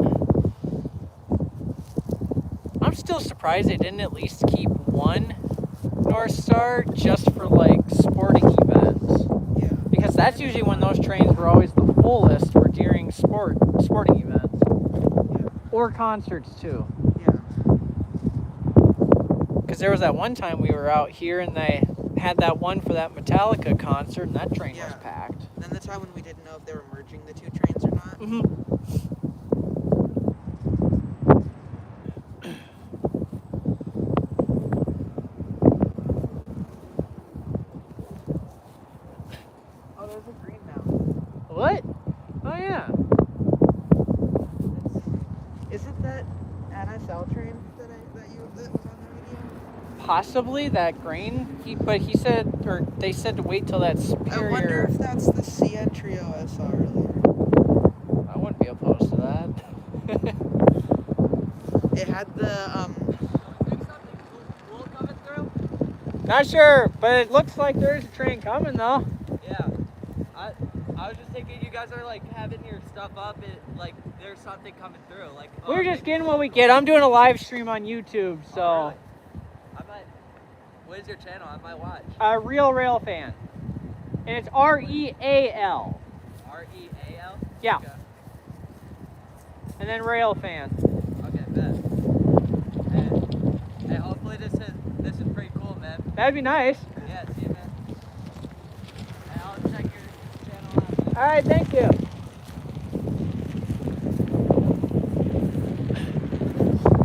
I'm still surprised they didn't at least keep one North Star just for like sporting events. Yeah. Because that's usually when those trains were always the fullest, were during sporting events. Yeah. Or concerts too. Yeah. Because there was that one time we were out here and they had that one for that Metallica concert and that train was Yeah. packed. Then the time when we didn't know if they were merging the 2 trains or not. Mm-hmm. Oh, there's a Green Mountain. What? Oh yeah. Is it that NSL train that was on the radio? Possibly that grain. But he said, or they said to wait till that I wonder superior. if that's the CN Trio SR earlier. I wouldn't be opposed to that. It had the Not sure, but it looks like there's a train coming though. Yeah, I was just thinking you guys are like having your stuff up, like there's something coming through. Like We're just getting what we get. I'm doing a live stream on YouTube, so Oh, really? I might. What is your channel? I might watch. Real Railfan, and it's REAL, REAL. yeah, Okay. and then Railfan. Okay, bet. Hey, hopefully this is pretty cool, man. That'd be nice. Yeah, see you, man. Hey, I'll check your channel out. Man. All right, thank you.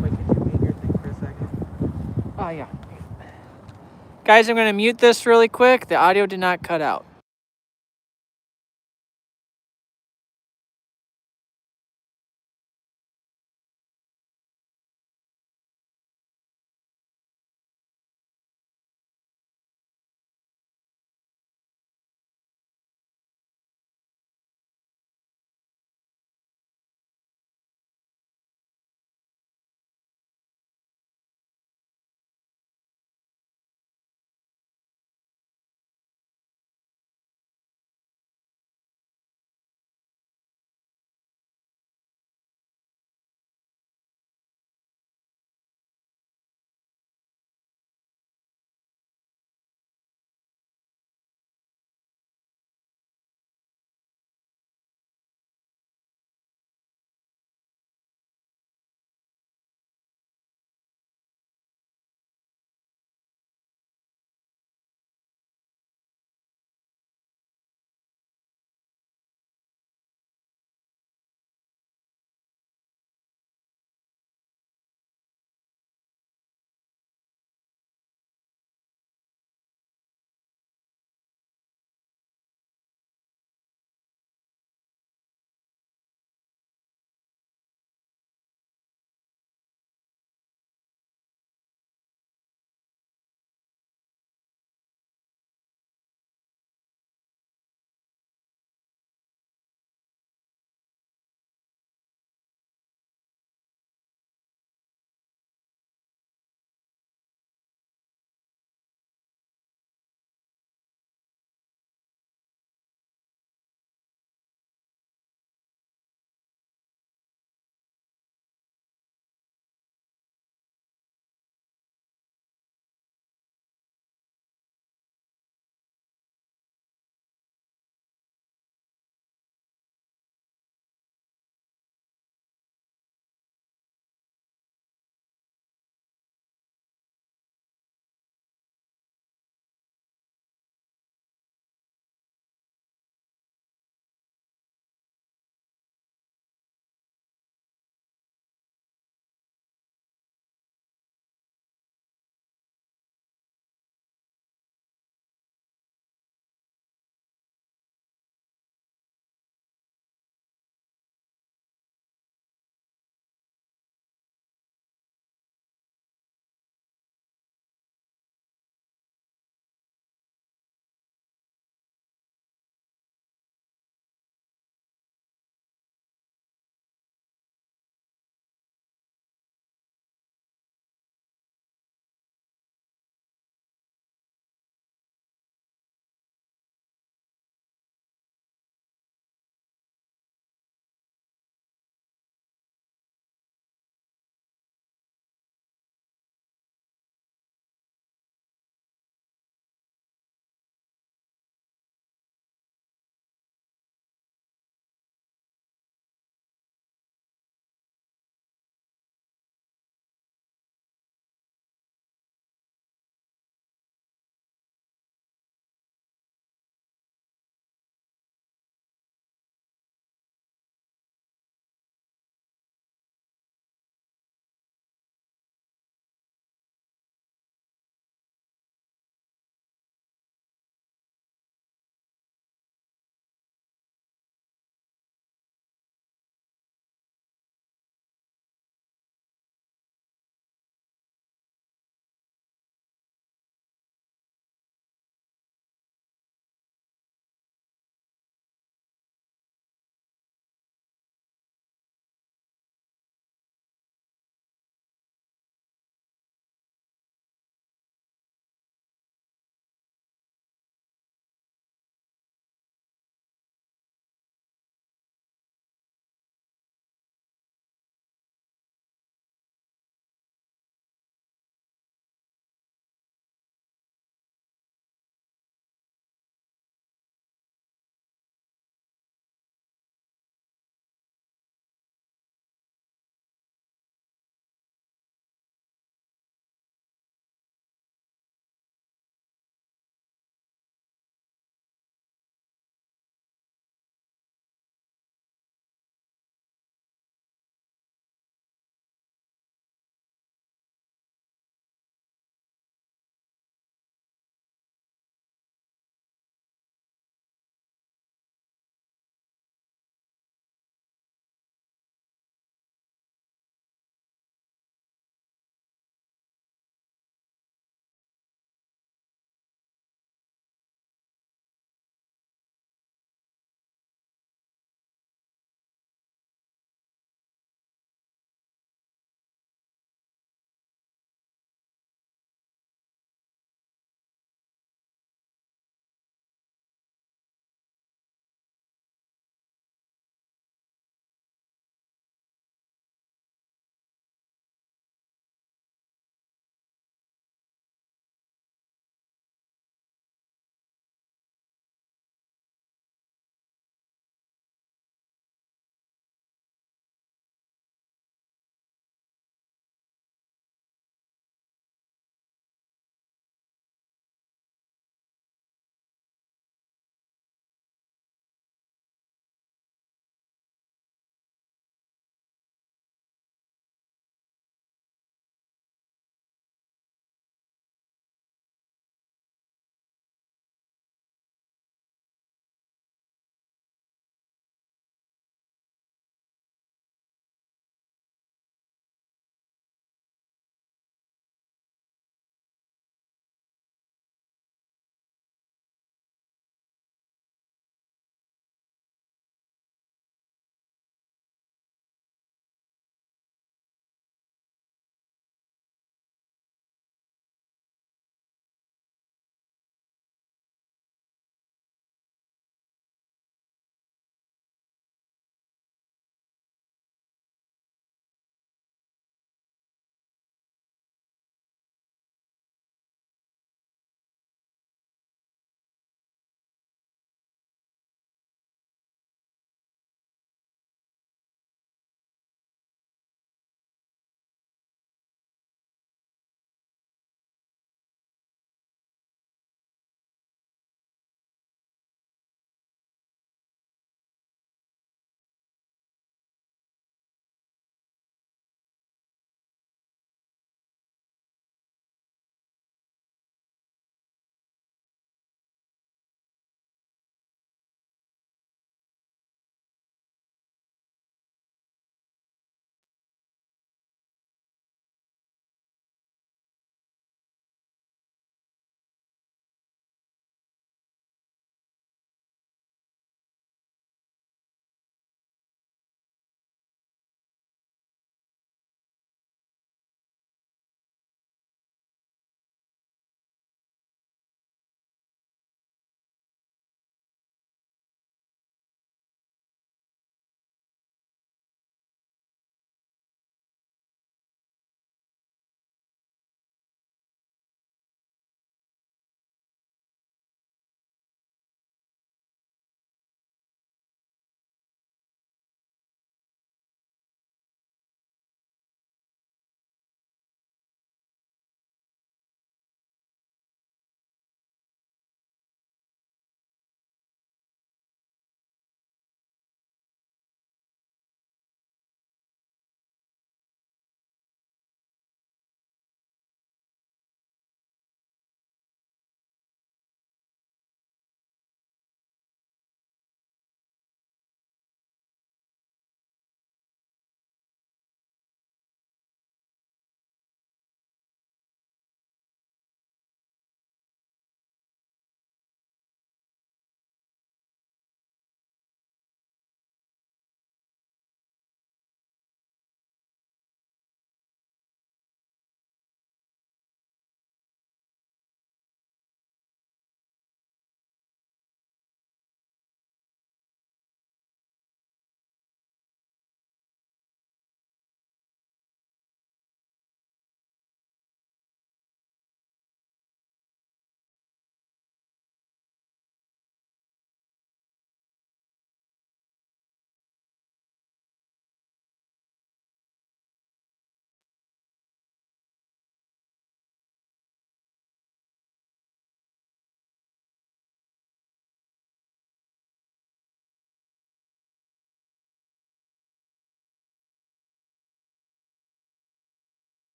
Wait, could you mute your thing for a second? Oh yeah. Guys, I'm gonna mute this really quick. The audio did not cut out.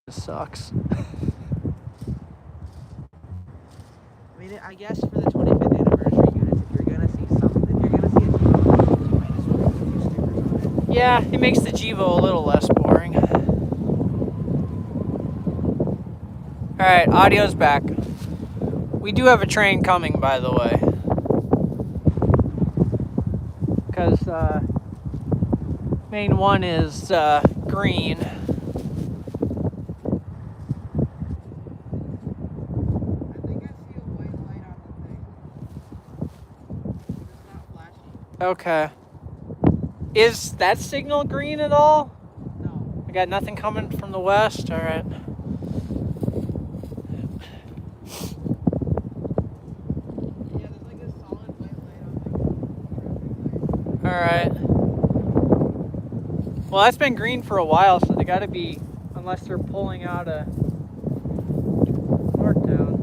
This sucks. I mean, I guess for the 25th anniversary units, if you're gonna see something, if you're gonna see a Jevo, you might as well put two stickers on it. Yeah, it makes the Jevo a little less boring. Alright, audio's back. We do have a train coming, by the way. Because main one is green. I think I see a white light on the thing. It's not flashing. Okay. Is that signal green at all? No. I got nothing coming from the west? Alright. Yeah, there's like a solid white light on the Alright. Well, that's been green for a while, so they gotta be, unless they're pulling out of Northtown.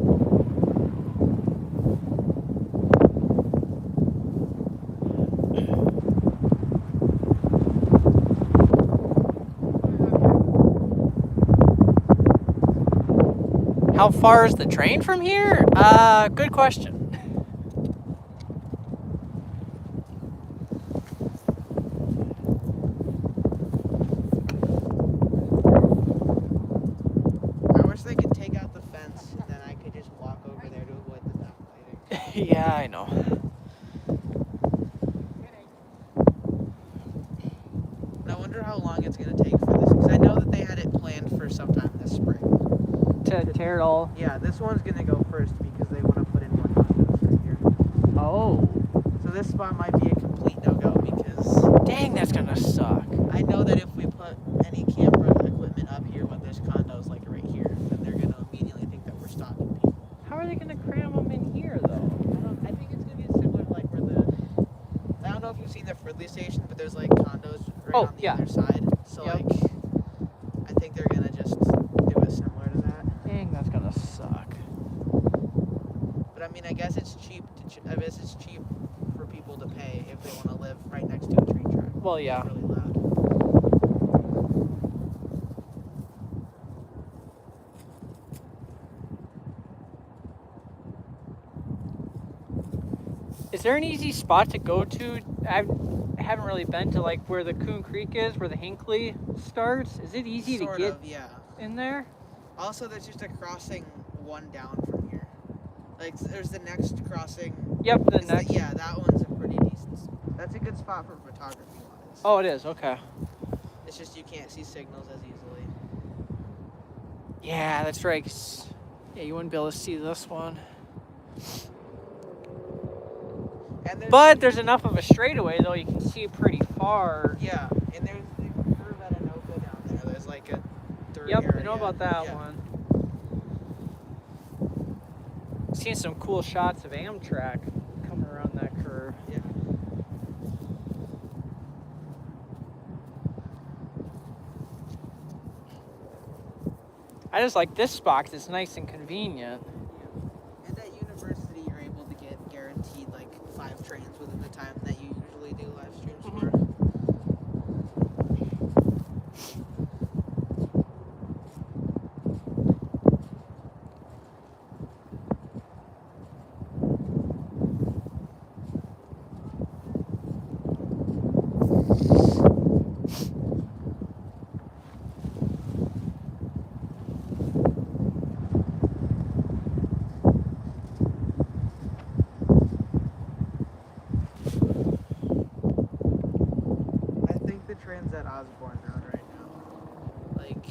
How far is the train from here? Good question. I wish they could take out the fence and then I could just walk over there to avoid the backlighting. Yeah, I know. And I wonder how long it's gonna take for this, because I know that they had it planned for sometime this spring. To tear it all. Yeah, this one's gonna go first because they want to put in more condos right here. Oh. So this spot might be a complete no-go because Dang, that's gonna suck. I know that if we put any camera equipment up here when there's condos like right here, then they're gonna immediately think that we're stalking people. How are they gonna cram them in here, though? I think it's gonna be similar to like where I don't know if you've seen the Fridley station, but there's like condos right on the other side. So Yep. like, I think they're gonna just do it similar to that. Dang, that's gonna suck. But I mean, I guess it's cheap I guess it's cheap for people to pay if they want to live right next to a train track. Well, yeah. It's really loud. Is there an easy spot to go to? I haven't really been to like where the Coon Creek is, where the Hinckley starts. Is it easy Sort to get of, yeah. in there? Also, there's just a crossing one down from here. Like, there's the next crossing. Yep, the It's next. yeah, that one's a pretty decent spot. That's a good spot for photography wise. Oh, it is. Okay. It's just you can't see signals as easily. Yeah, that's right. Yeah, you wouldn't be able to see this one. And But there's enough of a straightaway, though, you can see pretty far. yeah, and there's the curve at Anoka down there. There's like a third Yep, area. I know about that Yeah. one. Seen some cool shots of Amtrak coming around that curve. Yeah. I just like this spot 'cause it's nice and convenient. And at university, you're able to get guaranteed like 5 trains within the time that you usually do live streams for. I think the train's at Osborne Road right now. Like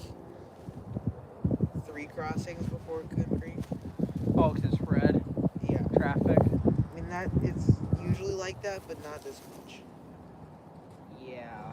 3 crossings before Coon Creek. Oh, 'cause it's red Yeah. traffic. I mean, that it's usually like that, but not this much. Yeah.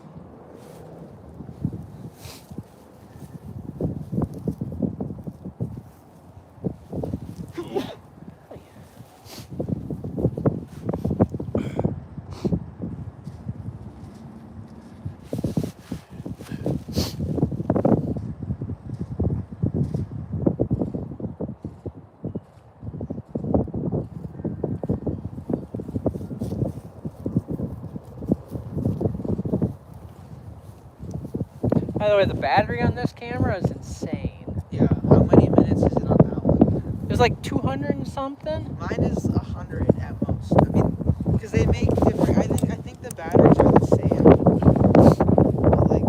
By the way, the battery on this camera is insane. like 200 and something. Mine is 100 at most. I mean, because they make different. I think the batteries are the same. But like,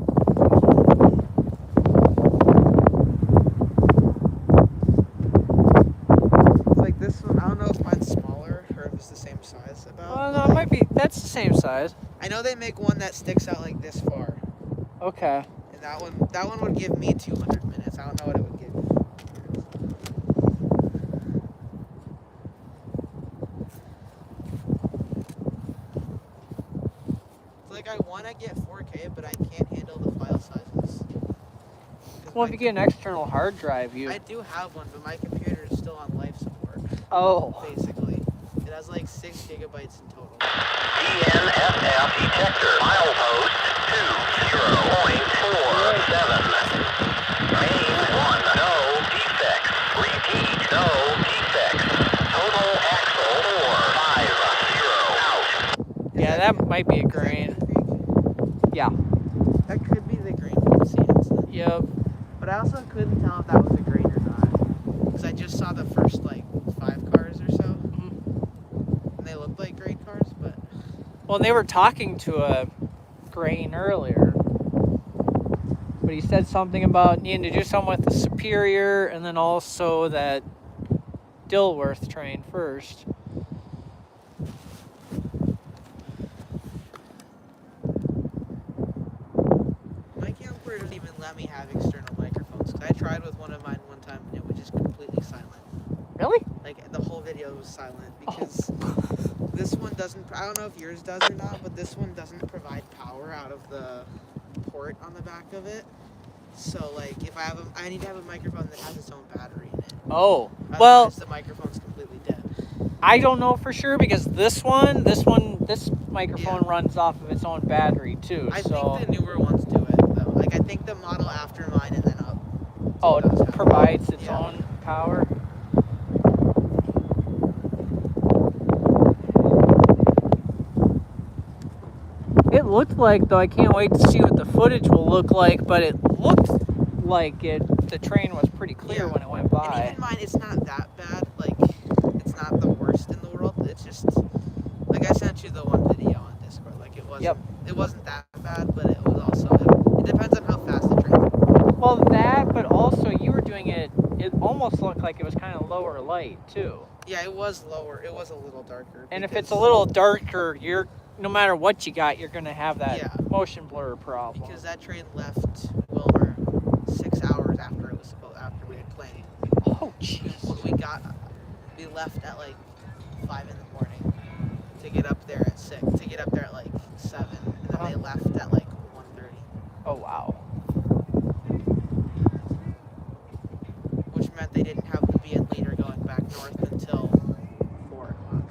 it's like this one. I don't know if mine's smaller or if it's the same size. About. Oh no, it might be. That's the same size. I know they make one that sticks out like this far, Okay. and that one would give me 200 minutes. I don't know what it would give you. Like I want to get 4K, but I can't handle the file sizes. Well, if you get an external hard drive, you. I do have one, but my computer is still on life support. Oh. Basically, it has like 6 gigabytes in total. DNSF detector. Milepost 20.47. Main 1. No defects. Repeat. No defects. Total axle 450. Out. Yeah, that might be a grain. Yeah. That could be the grain from Samsung. Yep. But I also couldn't tell if that was a grain or not. Because I just saw the first like 5 cars or so. And they looked like grain cars, but... Well, they were talking to a grain earlier. But he said something about needing to do something with the Superior and then also that Dilworth train first. My camcorder doesn't even let me have external microphones. Because I tried with one of mine one time and it was just completely silent. Really? Like, the whole video was silent because this one doesn't... I don't know if yours does or not, but this one doesn't provide power out of the port on the back of it. So, like, if I need to have a microphone that has its own battery in it. Oh. Well, Otherwise, the microphone's completely dead. I don't know for sure because this microphone runs off of its own battery too. I so think the newer ones do it, though. Like, I think the model after mine and then up. oh, does it have provides its Yeah. own power. It looked like, though, I can't wait to see what the footage will look like, but it looked like the train was pretty clear when it went And by. even mine, it's not that bad. Like, it's not the worst in the world. It's just, like, I sent you the one video on Discord. Like, it wasn't, it wasn't that bad, but it was also, it depends on how fast the train goes. Well, that, but also you were doing it almost looked like it was kind of lower light, too. Yeah, it was lower. It was a little darker. And if it's a little darker, no matter what you got, you're going to have that motion blur problem. Because that train left Wilmer 6 hours after we had planned. Oh, jeez. We left at like 5 in the morning to get up there at 6, to get up there at like 7, and then they left at like 1:30. Oh, wow. Which meant they didn't have the BN leader going back north until 4 o'clock.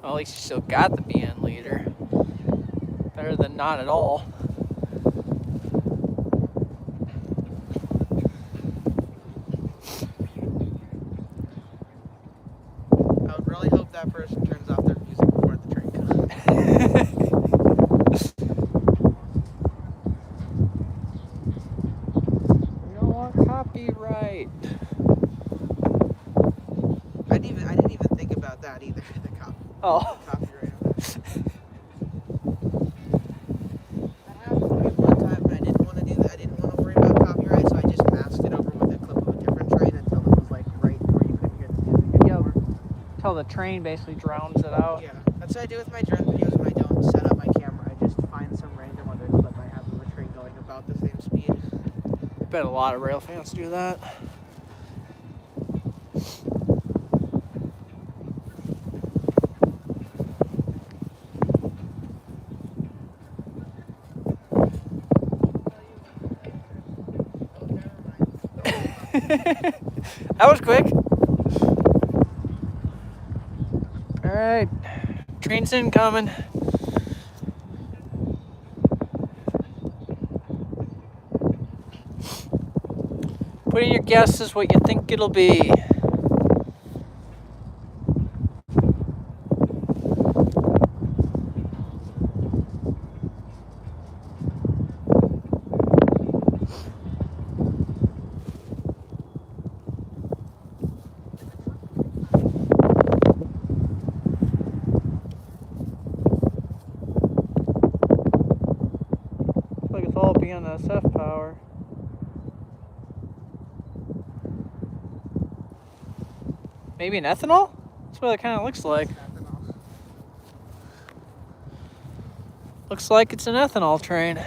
Well, at least you still got the BN leader. Better than not at all. I would really hope that person turns off their music before the train comes. We don't want copyright. I didn't even think about that either. The copyright. That happened to me one time, and I didn't want to do that. I didn't want to worry about copyright, so I just masked it over with a clip of a different train until it was like right where you couldn't hear the music anymore. Until the train basically drowns it out. Yeah, that's what I do with my drone videos when I don't set up my camera. I just find some random other clip I have of a train going about the same speed. I bet a lot of rail fans do that. That was quick. All right, train's incoming. Put in your guesses what you think it'll be. SF power. Maybe an ethanol? That's what it kind of looks like. Ethanol. Looks like it's an ethanol train.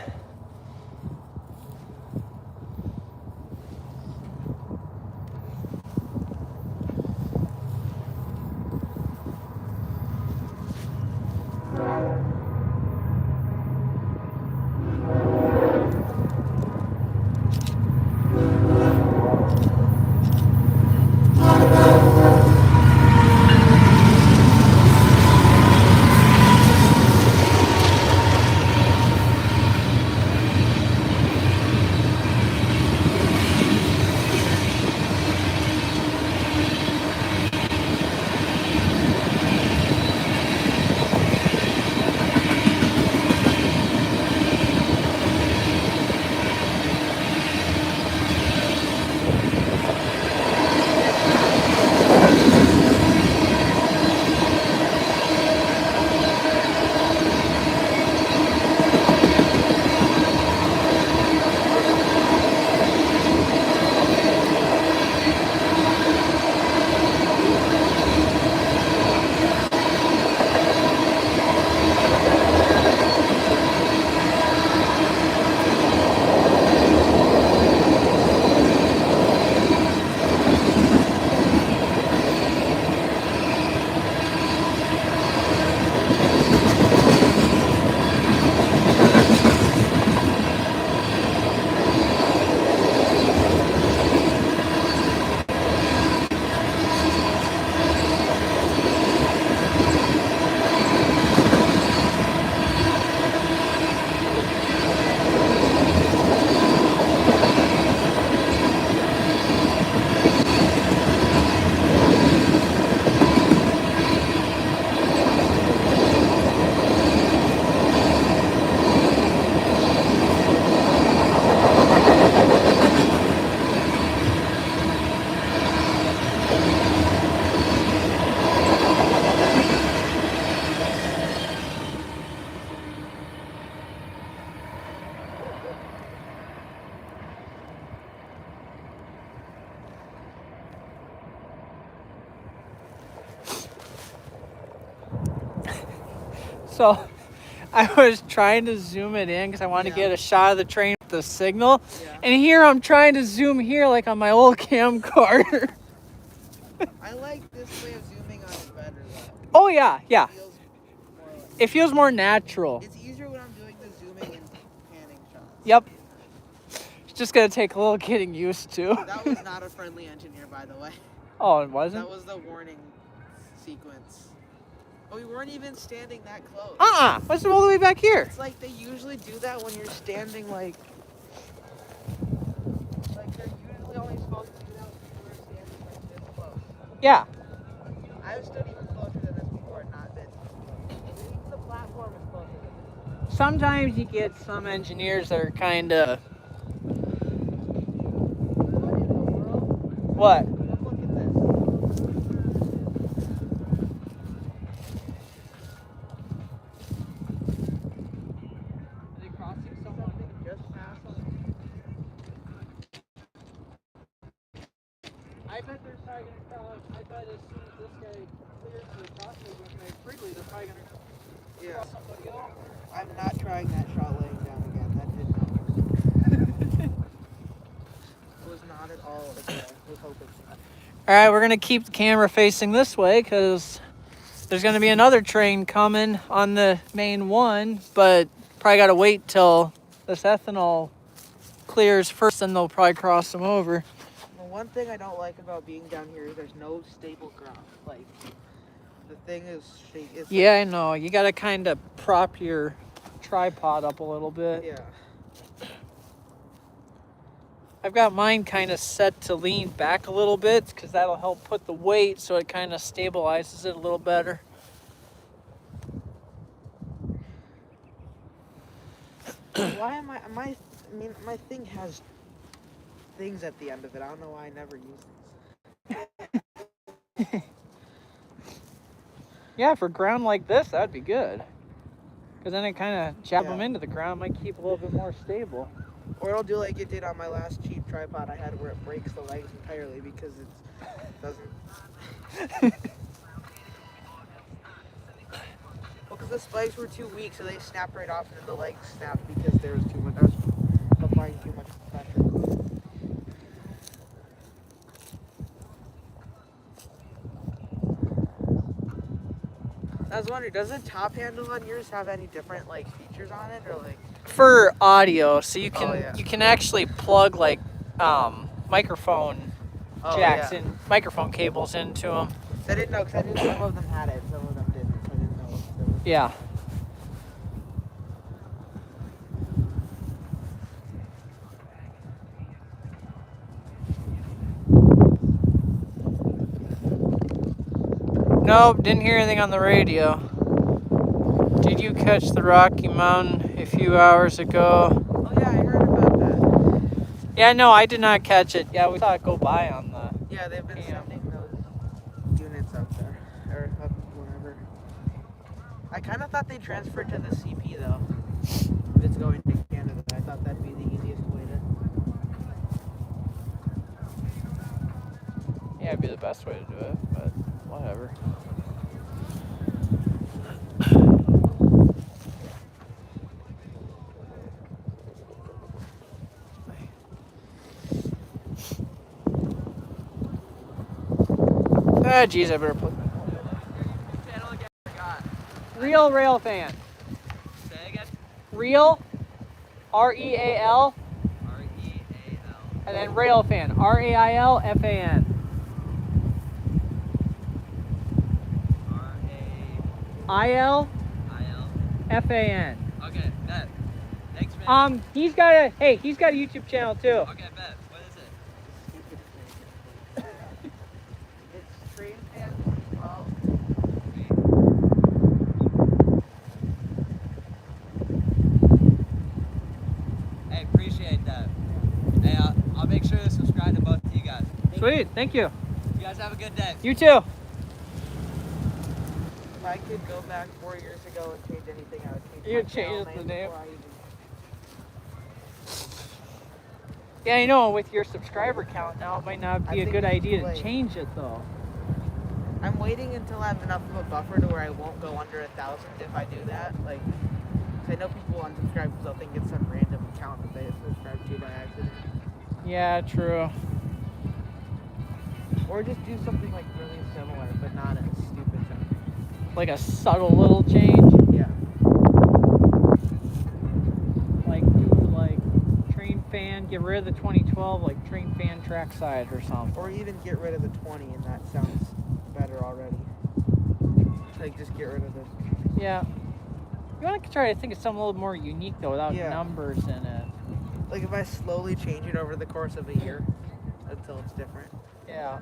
So I was trying to zoom it in because I wanted to get a shot of the train with the signal. Yeah. And here I'm trying to zoom here like on my old camcorder. I like this way of zooming on it better though. Oh yeah, yeah. It feels more like, It feels more natural. it's easier when I'm doing the zooming and panning shots. Yep. It's just gonna take a little getting used to. That was not a friendly engineer, by the way. Oh, it wasn't? That was the warning sequence. Oh, we weren't even standing that close. What's all the way back here? It's like they usually do that when you're standing like they're usually only supposed to do that when you're standing like this close. Yeah. I've stood even closer than this before, not this. Even the platform is closer than this. Sometimes you get some engineers that are kind of. What in the world? What? Look at this. Are they crossing someone? Just past them. I bet they're probably gonna cross. I bet as soon as this guy clears the crossing with my Wrigley, they're probably gonna cross somebody else. I'm not trying that shot laying down again. That did not work. It was not at all as I was hoping for. All right, we're gonna keep the camera facing this way because there's gonna be another train coming on the main one, but probably gotta wait till this ethanol clears first, and they'll probably cross them over. Well, one thing I don't like about being down here is there's no stable ground. Like, the thing is shaky. Yeah, I know. You gotta kind of prop your tripod up a little bit. Yeah. I've got mine kind of set to lean back a little bit because that'll help put the weight so it kind of stabilizes it a little better. Why am I mean, my thing has things at the end of it. I don't know why I never use these. Yeah, for ground like this, that'd be good. Because then it kind of jab them into the ground, might keep a little bit more stable. Or it'll do like it did on my last cheap tripod I had, where it breaks the legs entirely because it doesn't. Well, because the spikes were too weak, so they snapped right off, and then the legs snapped because there was too much. I was applying too much pressure. I was wondering, does the top handle on yours have any different like features on it, or like? For audio, so you can yeah. you can actually plug like microphone jacks Yeah. and microphone cables into them. I didn't know, because I knew some of them had it, some of them didn't. So I didn't know if there was. Yeah. Nope, didn't hear anything on the radio. Did you catch the Rocky Mountain a few hours ago? Oh yeah, I heard about that. Yeah, no, I did not catch it. Yeah, we saw it go by on the... Yeah, they've been Yeah. sending those units up there, or up wherever. I kind of thought they transferred to the CP though. If it's going to Canada, I thought that'd be the easiest way to. Yeah, it'd be the best way to do it, but whatever. Ah, jeez, I better put Real Railfan. Say again. Real, R-E-A-L, R-E-A-L. and then Railfan, R-A-I-L-F-A-N. R-A-I-L. I-L-F-A-n. Okay, bet. Thanks, man. He's got a YouTube channel too. Okay, bet. What is it? It's Stream Fan 12. Hey, appreciate that. Hey, I'll make sure to subscribe to both of you guys. Sweet, thank you. You guys have a good day. You too. If I could go back 4 years ago and change anything, I would change You'd my change channel the name name. before I even. Yeah, you know, with your subscriber count now, it might not I be a think good it's idea too to late. change it though. I'm waiting until I have enough of a buffer to where I won't go under 1,000 if I do that. Like, 'cause I know people unsubscribe because they'll think it's some random account that they subscribe to by accident. Yeah, true. Or just do something like really similar, but not as stupid. Like a subtle little change. Yeah. Like do like train fan, get rid of the 2012, like train fan trackside or something. Or even get rid of the 20, and that sounds better already. Like, just get rid of the. Yeah. You want to try to think of something a little more unique though, without Yeah. numbers in it. Like, if I slowly change it over the course of a year until it's different. Yeah.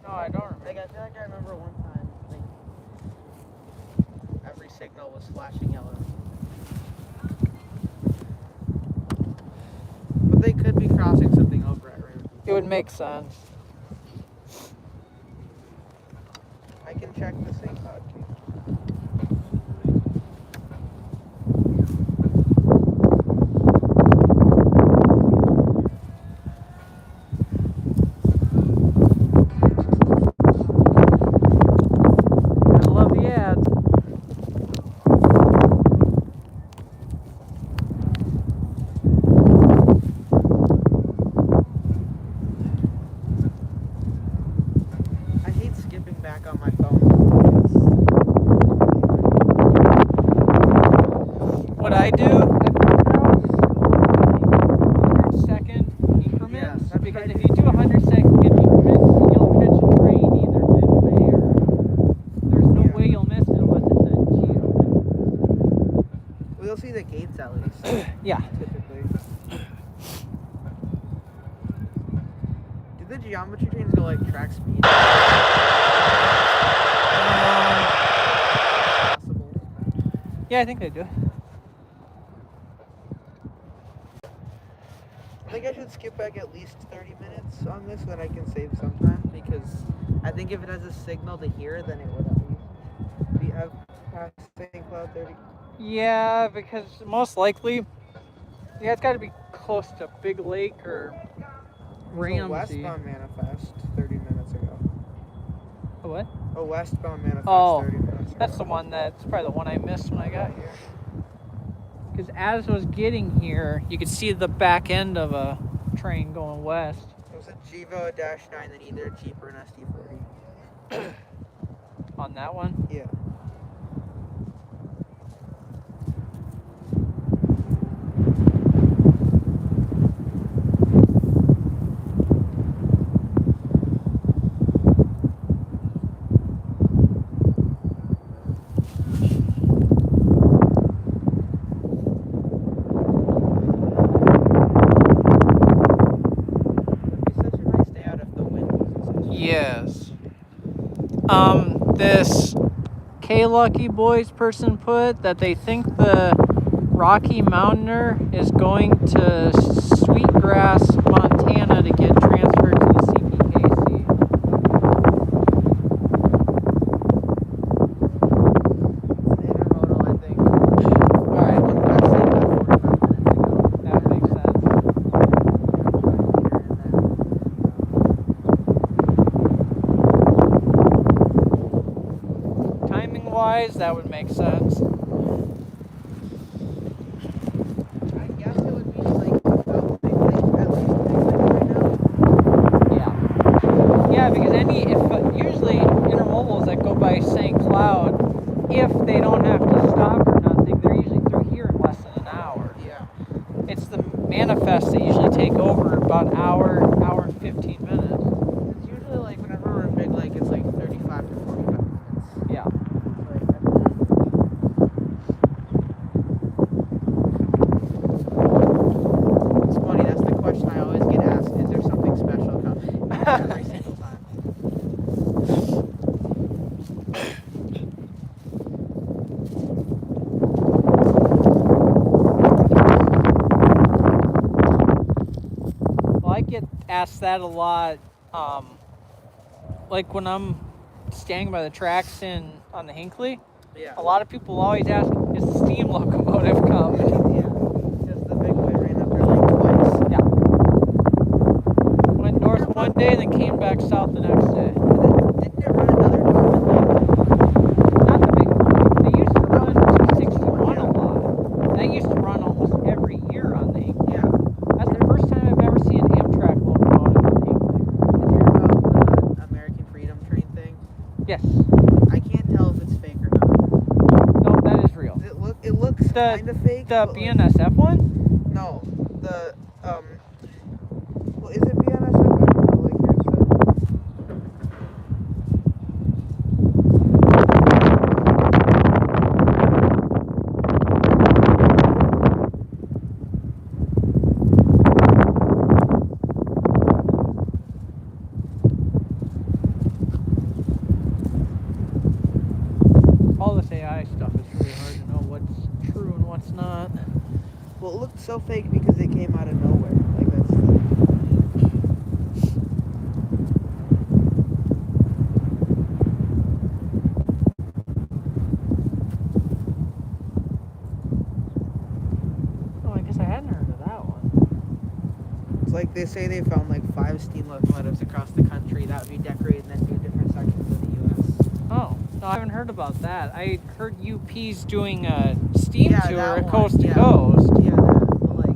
No, I don't remember. Like, I feel like I remember one time, like, every signal was flashing yellow. But they could be crossing something over at room. It would make sense. I can check the sync pod too. I love the ads. I hate skipping back on my phone. What I do, I put out 100-second increments. Yeah, that's Because what I if you do 100-second increments, you'll catch a train either midway or there's no way you'll miss it unless it's a geo. We'll see the gates at least. Yeah. Typically. Do the geometry trains go like track speed? Possible. Yeah, I think they do. I think I should skip back at least 30 minutes on this so that I can save some time, because I think if it has a signal to here, then it would at least be have past St. Cloud 30. Yeah, because most likely, yeah, it's got to be close to Big Lake or There's a Ramsey. westbound manifest 30 minutes ago. A what? A westbound manifest Oh, 30 minutes ago. that's the one that's probably the one I missed when I got here. Because as I was getting here, you could see the back end of a train going west. It was a Jivo, a Dash 9, then either Jeep or an SD40. On that one? Yeah. Yes. This K Lucky Boys person put that they think the Rocky Mountaineer is going to Sweetgrass, Montana to get transferred to the CPKC. Intermodal, I think. Alright, I said that 45 minutes ago. that makes sense. Timing wise, that would make sense. I guess it would be like about Big Lake, at least Big Lake right now. Yeah. Yeah, because usually intermodals that go by St. Cloud, if they don't have to stop or nothing, they're usually through here in less than an hour. Yeah. It's the manifests that usually take over about an hour and 15 minutes. It's usually like whenever we're in Big Lake, it's like 35 to 45 minutes. Yeah. It's funny, that's the question I always get asked. Is there something special coming? Every single time. Well, I get asked that a lot. Like when I'm standing by the tracks on the Hinckley, Yeah. a lot of people always ask, is the steam locomotive coming? Yeah. Because the big boy ran up there like twice. Yeah. Went north one day, then came back south the next day. Didn't it run another time in like Not the big one. They used to run 261 a lot. That used to run almost every year on the Hinckley. yeah. That's the first time I've ever seen an Amtrak locomotive on the Hinckley. Did you hear about the American Freedom Train thing? Yes. I can't tell if it's fake or not. No, that is real. It looks kind of fake. The but, like, BNSF one? no, the well, is it BNSF? I don't know. Like here's the. All this AI stuff is really hard to know what's true and what's not. Well, it looked so fake because it came out of nowhere. Like that's the. Oh, I guess I hadn't heard of that one. It's like they say they found like 5 steam locomotives across the country that would be decorated and then do different sections of the U.S. Oh, no, I haven't heard about that. I heard UP's doing a steam Yeah, tour that one, coast to yeah. coast. Yeah, that, but like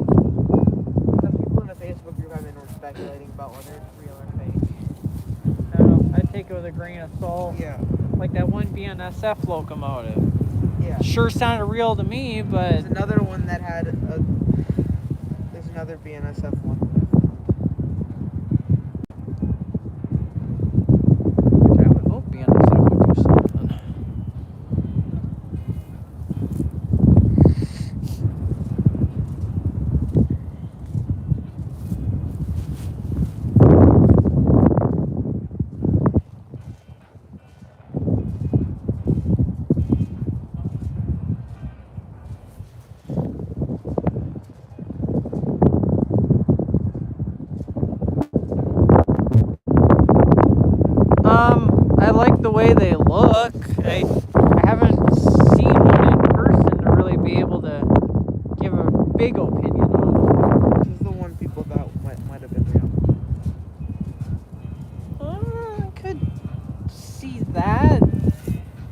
some people in the Facebook group have been speculating about whether it's real or fake. I don't know. I'd take it with a grain of salt. Yeah. Like that one BNSF locomotive. Yeah. Sure sounded real to me, but There's another one that had a. There's another BNSF one. I would hope BNSF would do something. I like the way they look. I haven't seen one in person to really be able to give a big opinion on. This is the one people thought might have been real. I could see that.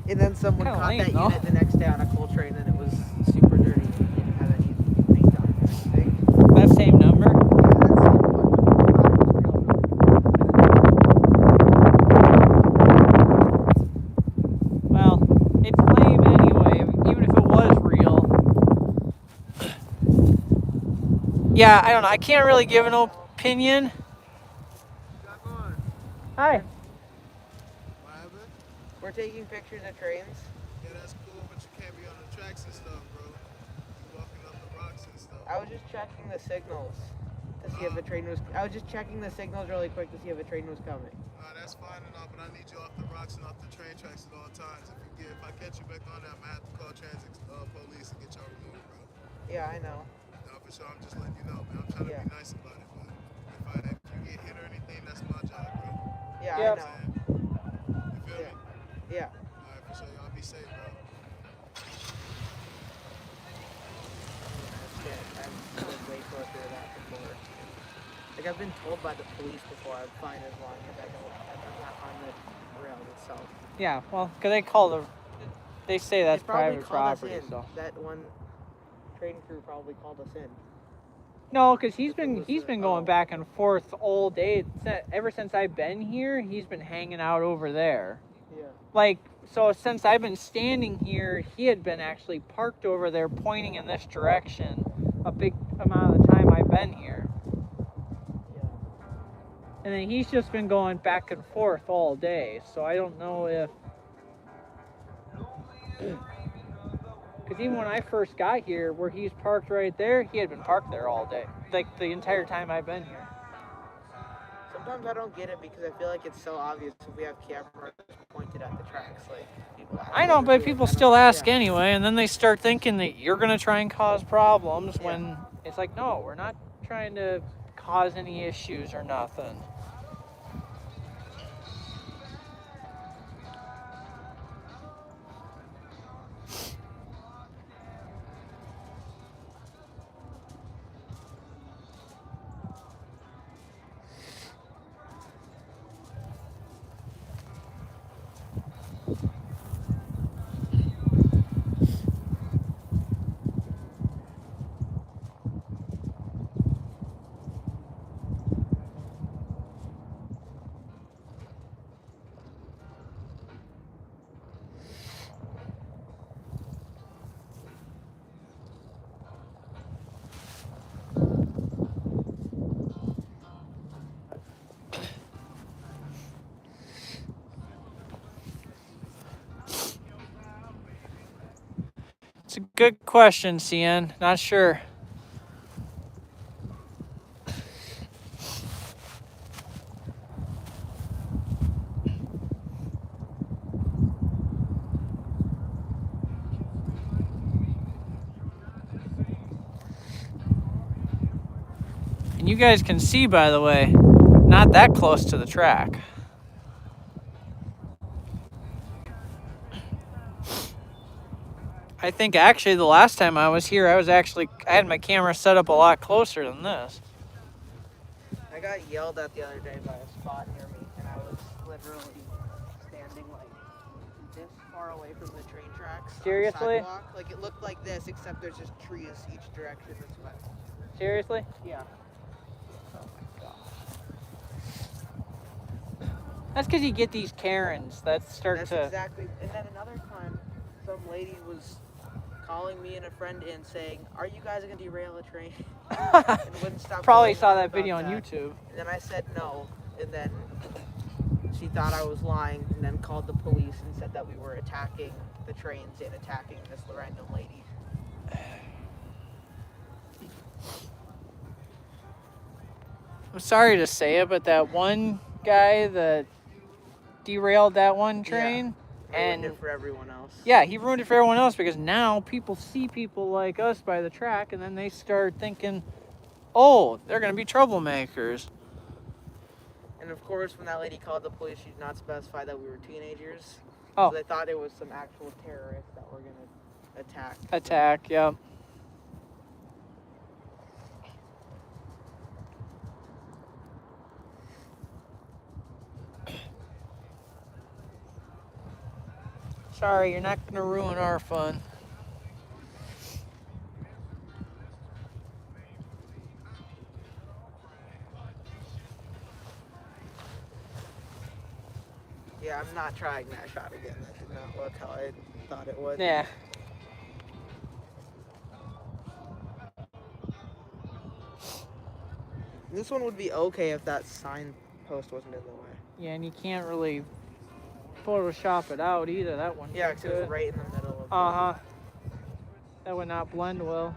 And then someone Kinda caught lame, that though. unit the next day on a coal train, and it was super dirty. It didn't have any paint on it or anything. That same number. Yeah, that's the one. Well, it's lame anyway, even if it was real. Yeah, I don't know. I can't really give an opinion. Hi. We're taking pictures of trains. Yeah, that's cool, but you can't be on the tracks and stuff, bro. You walking up the rocks and stuff. I was just checking the signals to see if a train was. I was just checking the signals really quick to see if a train was coming. That's fine and all, but I need you off the rocks and off the train tracks at all times. If I catch you back on there, I'm gonna have to call transit police and get y'all removed, bro. Yeah, I know. No, for sure. I'm just letting you know, man. I'm trying to be nice about it, but if you get hit or anything, that's my job, bro. Yeah, Yep. I know. You feel me? Yeah. All right, for sure. Y'all be safe, bro. Shit, I've been way closer to that before. Like I've been told by the police before I'm fine as long as I'm not on the rail itself. Yeah, well, because they say that's They probably private called us property, in. so. That one train crew probably called us in. No, because he's If it been was going oh. back and forth all day. Ever since I've been here, he's been hanging out over there. Yeah. Like, so since I've been standing here, he had been actually parked over there pointing in this direction a big amount of the time I've been here. Yeah. And then he's just been going back and forth all day. So I don't know if... Because even when I first got here, where he's parked right there, he had been parked there all day. Like, the entire time I've been here. Sometimes I don't get it because I feel like it's so obvious if we have cameras pointed at the tracks. Like people ask I know, us but to, people I don't- still ask yeah. anyway, and then they start thinking that you're going to try and cause problems Yeah. when it's like, no, we're not trying to cause any issues or nothing. It's a good question, CN. Not sure. And you guys can see, by the way, not that close to the track. I think actually the last time I was here, I had my camera set up a lot closer than this. I got yelled at the other day by a spot near me, and I was literally standing like this far away from the train tracks. on the Seriously? sidewalk. Like it looked like this, except there's just trees each direction this way. Seriously? Yeah. That's because you get these Karens that start That's to... exactly. And then another time, some lady was calling me and a friend in saying, "Are you guys gonna derail a train?" And wouldn't stop. Probably going saw on that about video on that. YouTube. And then I said no, and then she thought I was lying, and then called the police and said that we were attacking the trains and attacking this random lady. I'm sorry to say it, but that one guy that derailed that one train, And it for everyone else. yeah, he ruined it for everyone else because now people see people like us by the track and then they start thinking, oh, they're going to be troublemakers. And of course, when that lady called the police, she did not specify that we were teenagers. Oh. So they thought it was some actual terrorists that were going to attack. Attack, yep. Sorry, you're not going to ruin our fun. Yeah, I'm not trying that shot again. That did not look how I thought it would. Yeah. This one would be okay if that sign post wasn't in the way. Yeah, and you can't really Photoshop it out either. That one. Yeah, because it was right in the middle of Uh-huh. That would not blend well.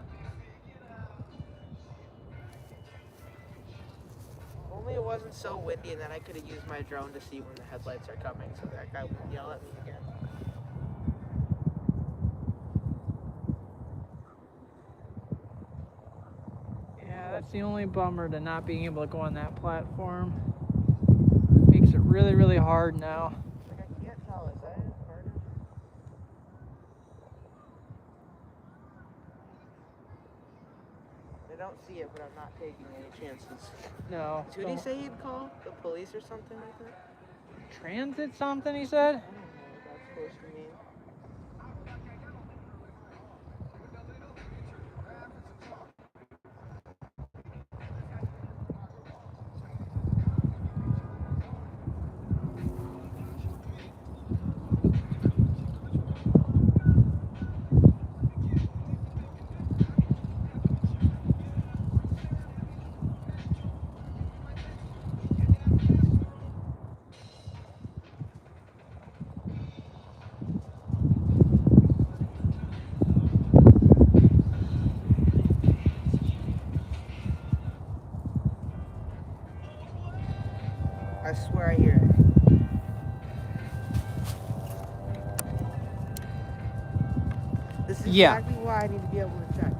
Only it wasn't so windy, and then I could have used my drone to see when the headlights are coming, so that guy wouldn't yell at me again. Yeah, that's the only bummer to not being able to go on that platform. Makes it really, really hard now. Like, I can't tell, is that hard? I don't see it, but I'm not taking any chances. No. Who did he say he'd call? The police or something like that? Transit something, he said? I don't know what that's supposed to mean. I swear I hear it. This is Yeah. exactly why I need to be able to check.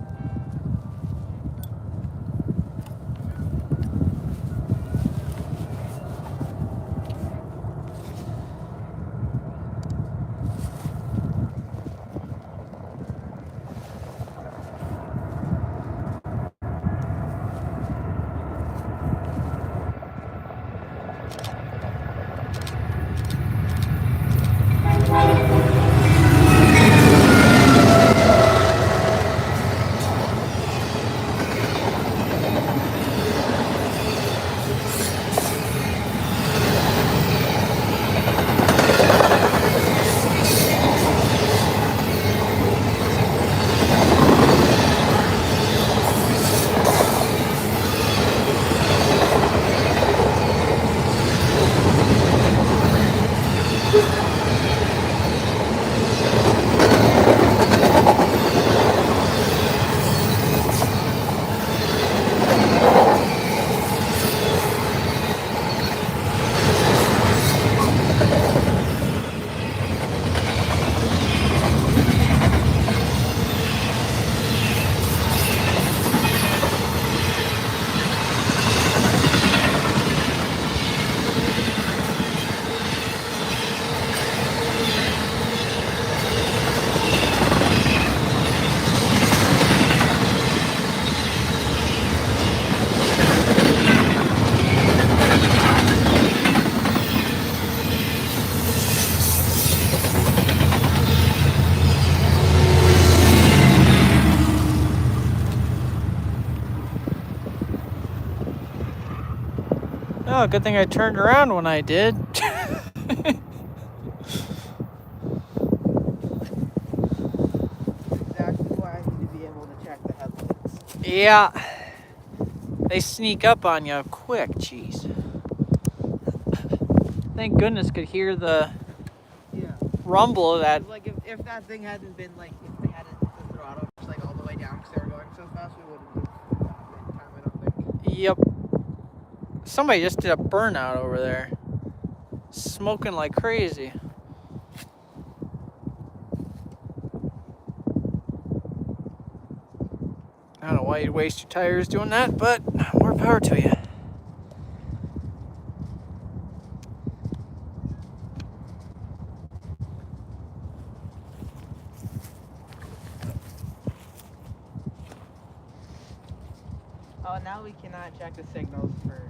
Oh, good thing I turned around when I did. Yeah. They sneak up on you quick, jeez. Thank goodness could hear the Yeah. rumble of that. Like if that thing hadn't been like if they hadn't put the throttle just like all the way down because they were going so fast, we wouldn't have gotten in time. I don't think. Yep. Somebody just did a burnout over there. Smoking like crazy. I don't know why you'd waste your tires doing that, but more power to you. Oh, now we cannot check the signals for.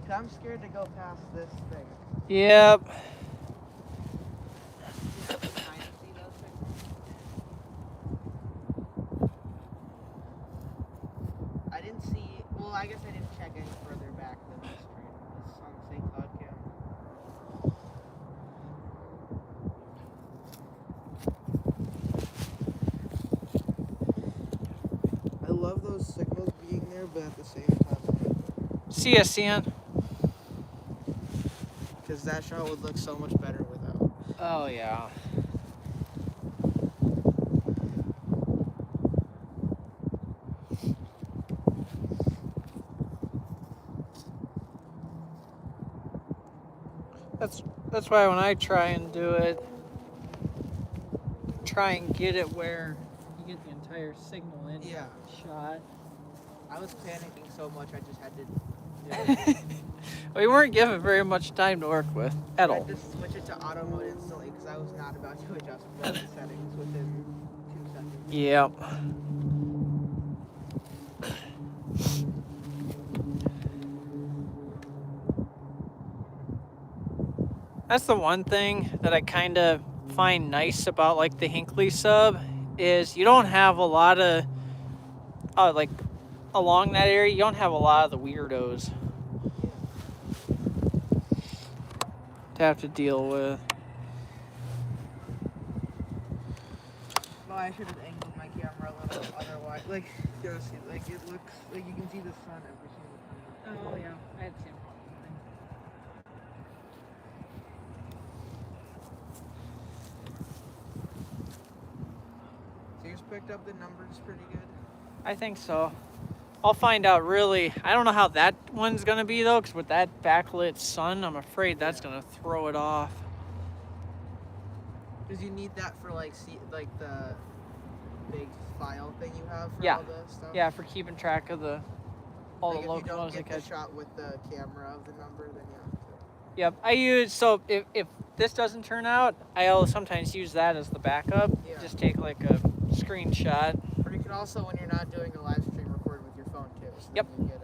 Cause I'm scared to go past this thing. Yep. I didn't see. Well, I guess I didn't check any further back than this train. This on the St. Cloud cam. I love those signals being there, but at the same time, See ya, Cian. because that shot would look so much better without. Oh, yeah. That's why when I try and do it, try and get it where you get the entire signal in Yeah. shot. I was panicking so much, I just had to. We weren't given very much time to work with at I all. had to switch it to auto mode instantly because I was not about to adjust the settings within 2 seconds. Yep. That's the one thing that I kind of find nice about like the Hinckley sub is you don't have a lot of like along that area you don't have a lot of the weirdos to have to deal with. Well, I should have angled my camera a little otherwise. Like, you know, see, like it looks like you can see the sun every single time. Oh yeah, I had the same problem. So you just picked up the numbers pretty good. I think so. I'll find out really. I don't know how that one's gonna be though, because with that backlit sun, I'm afraid that's gonna throw it off. Because you need that for like like the big file thing you have for Yeah. all the stuff. Yeah, for keeping track of all Like the if you don't locomotives I get the catch. shot with the camera of the number, then you have to. Yep, I use, so if this doesn't turn out, I'll sometimes use that as the backup. Yeah. Just take like a screenshot. Or you can also, when you're not doing a live stream, record with your phone too. So Yep. then you get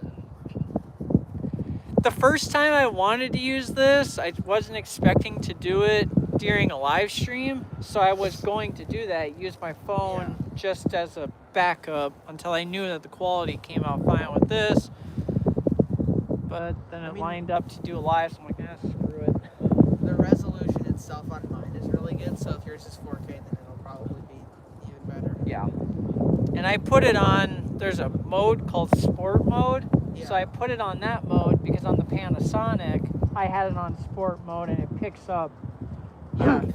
The first time I wanted to use this, I wasn't expecting to do it during a live stream, so I was going to do that, use my phone just as a backup until I knew that the quality came out fine with this. But then it lined up to do a live, so I'm like, screw it. the resolution itself on mine is really good. So if yours is 4K, then it'll probably be even better. Yeah. And I put it on, there's a mode called sport mode. Yeah. So I put it on that mode because on the Panasonic, I had it on sport mode and it picks up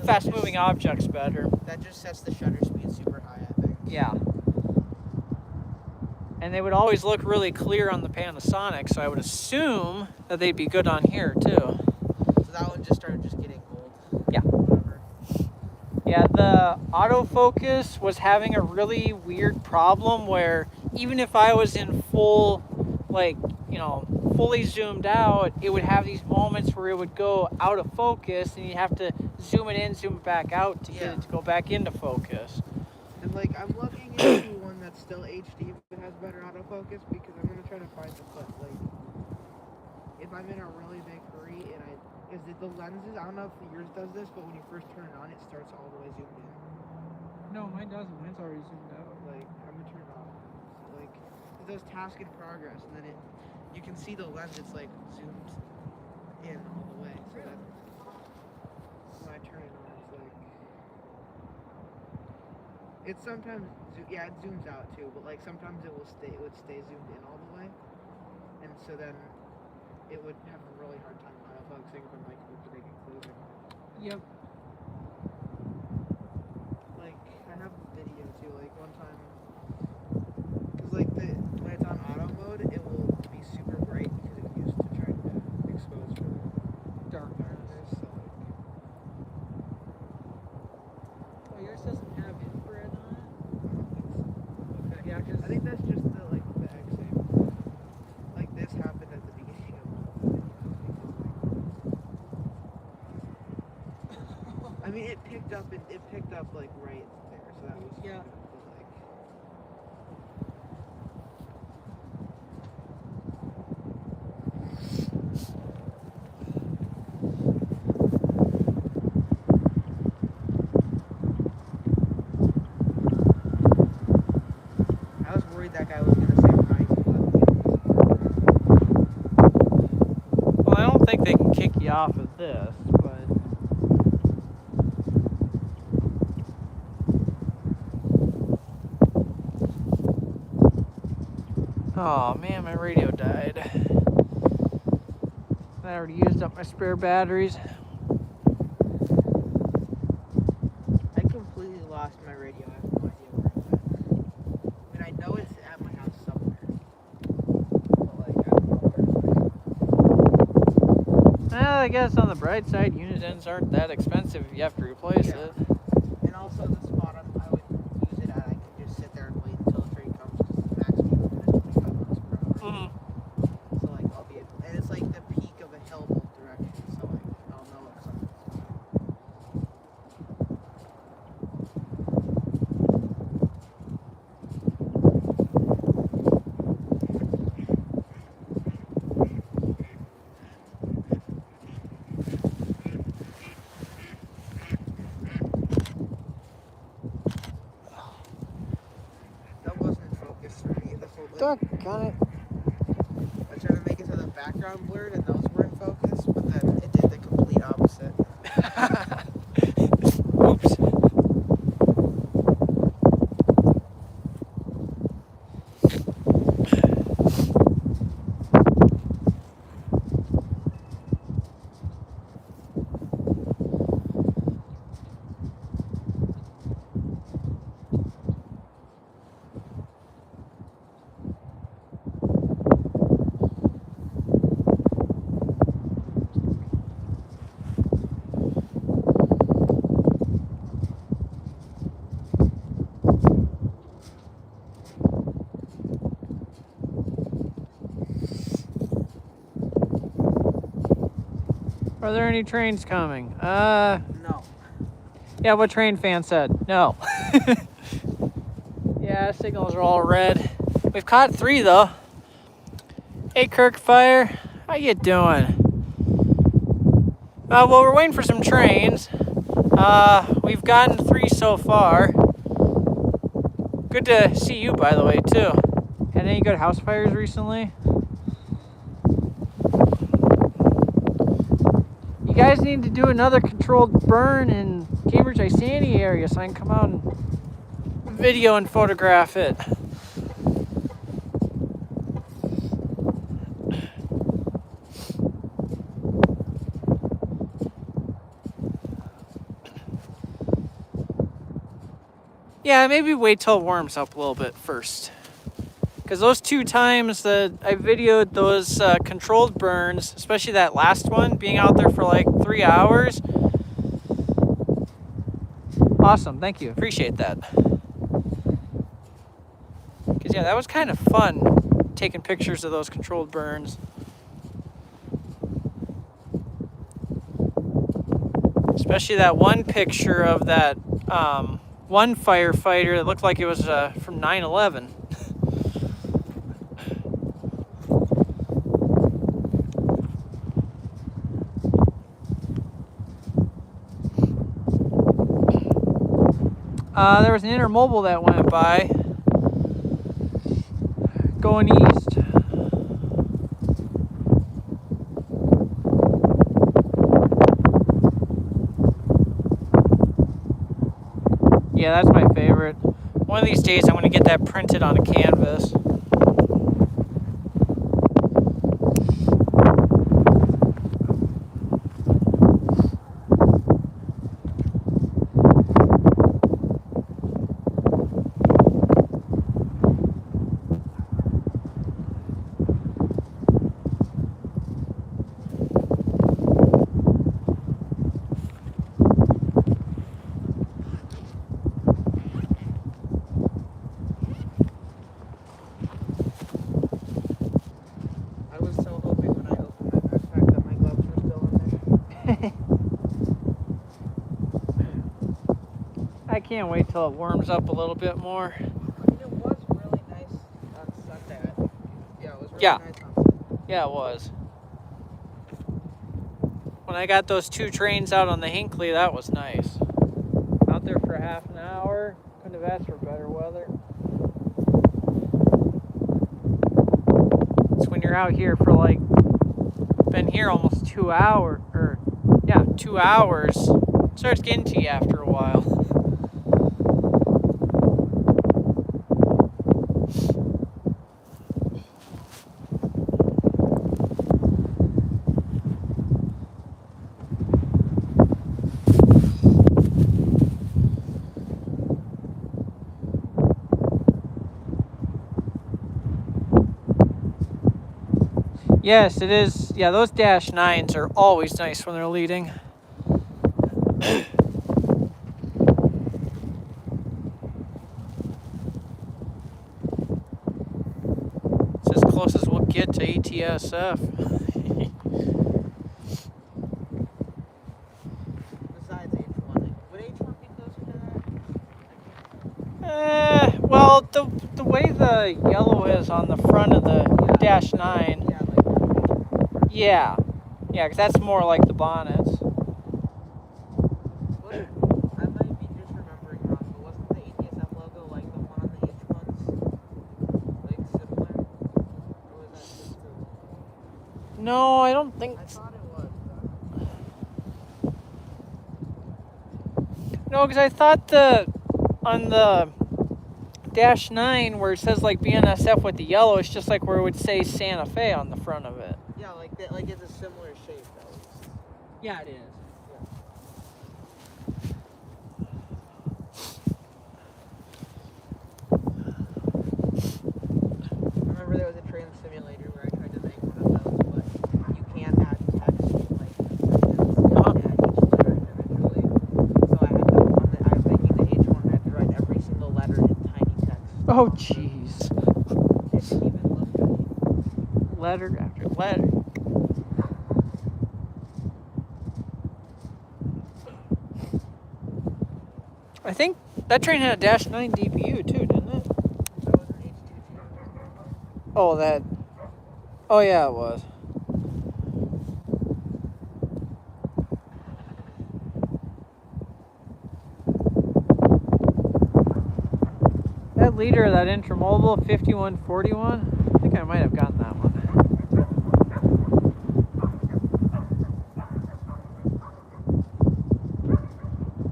fast moving objects better. That just sets the shutter speed super high, I think. Yeah. And they would always look really clear on the Panasonic, so I would assume that they'd be good on here too. So that one just started just getting old. Yeah. Whatever. Yeah, the autofocus was having a really weird problem where even if I was in full, like, you know, fully zoomed out, it would have these moments where it would go out of focus and you'd have to zoom it in, zoom it back out to get it to go back into focus. And like, I'm looking into one that's still HD but has better autofocus because I'm gonna try to find the foot. Like, if I'm in a really big hurry and is it the lenses? I don't know if yours does this, but when you first turn it on, it starts all the way zoomed in. No, mine doesn't. Mine's already zoomed out. Like, I'm gonna turn it off. Like, it does task in progress, and then you can see the lens. It's like zoomed in all the way. So that when I turn it on, it's like It's sometimes, yeah, it zooms out too, but like sometimes it would stay zoomed in all the way, and so then it would have a really hard time focusing if I'm like opening and closing. Yep. Like I have a video too, like one time, because like when it's on auto mode, it will be super bright because it's used to trying to expose for darkness. So like, Oh, yours doesn't have infrared on it? Okay, yeah, I think that's just the exact same. Like this happened at the beginning of the video. I mean, it picked up like right there, so that was Yeah. good, but like. I was worried that guy was gonna say hi. Well, I don't think they can kick you off of this, but. Oh man, my radio died. I already used up my spare batteries. I completely lost my radio. I have no idea where it went. I mean, I know it's at my house somewhere, but like I don't know where it's Well, I guess on the bright side, unit ends aren't that expensive if you have to replace Yeah. it. And also the spot I would use it at, I can just sit there and wait until the train comes because the max speed limit is 25 miles per hour. Mm-hmm. So like I'll be able, and it's like the peak of a hill both directions, so like I'll know if something's coming. That wasn't focused for me the whole way. Got it. I tried to make it so the background blurred and those were in focus, but then it did the complete opposite. Oops. Are there any trains coming? No. Yeah, what train fan said? No. Yeah, signals are all red. We've caught 3 though. Hey Kirkfire, how you doing? Well, we're waiting for some trains. We've gotten 3 so far. Good to see you, by the way, too. Had any good house fires recently? You guys need to do another controlled burn in Cambridge Isani area so I can come out and video and photograph it. Yeah, maybe wait till it warms up a little bit first. Because those 2 times that I videoed those controlled burns, especially that last one, being out there for like 3 hours. Awesome, thank you, appreciate that. Because yeah, that was kind of fun, taking pictures of those controlled burns. Especially that one picture of that one firefighter that looked like it was from 9/11. There was an intermobile that went by going east. Yeah, that's my favorite. One of these days I'm going to get that printed on a canvas. I was so hoping when I opened my backpack that my gloves were still in there. I can't wait till it warms up a little bit more. I mean, it was really nice on Sunday. Yeah, it was really Yeah. nice on Sunday. Yeah, it was. When I got those 2 trains out on the Hinckley, that was nice. Out there for half an hour. Couldn't have asked for better weather. It's when you're out here for like, been here almost 2 hours, or yeah, 2 hours. It starts getting to you after a while. Yes, it is. Yeah, those Dash 9s are always nice when they're leading. It's as close as we'll get to ATSF. Besides H1, would H1 be closer to that? Well, the way the yellow is on the front of the Dash 9. Yeah, like Yeah. Yeah, because that's more like the bonnets. what? I might be just remembering wrong, but wasn't the ATSF logo like the one on the H1s? Like similar? Or was that just the... No, I don't think. I thought it was. No, because I thought on the Dash 9 where it says like BNSF with the yellow, it's just like where it would say Santa Fe on the front of it. Yeah, like that. Like it's a similar shape, at least. Yeah, it is. I remember there was a train simulator where I tried to make one of those, but you can't add text like sentence. You have to add each letter individually. So I had the one that I was making the H1. I had to write every single letter in tiny text. Oh, jeez. It didn't even look good. Letter after letter. I think that train had a Dash 9 DPU too, didn't it? That was an H22. Oh, that. Oh, yeah, it was. That leader of that intermodal 5141, I think I might have gotten that one.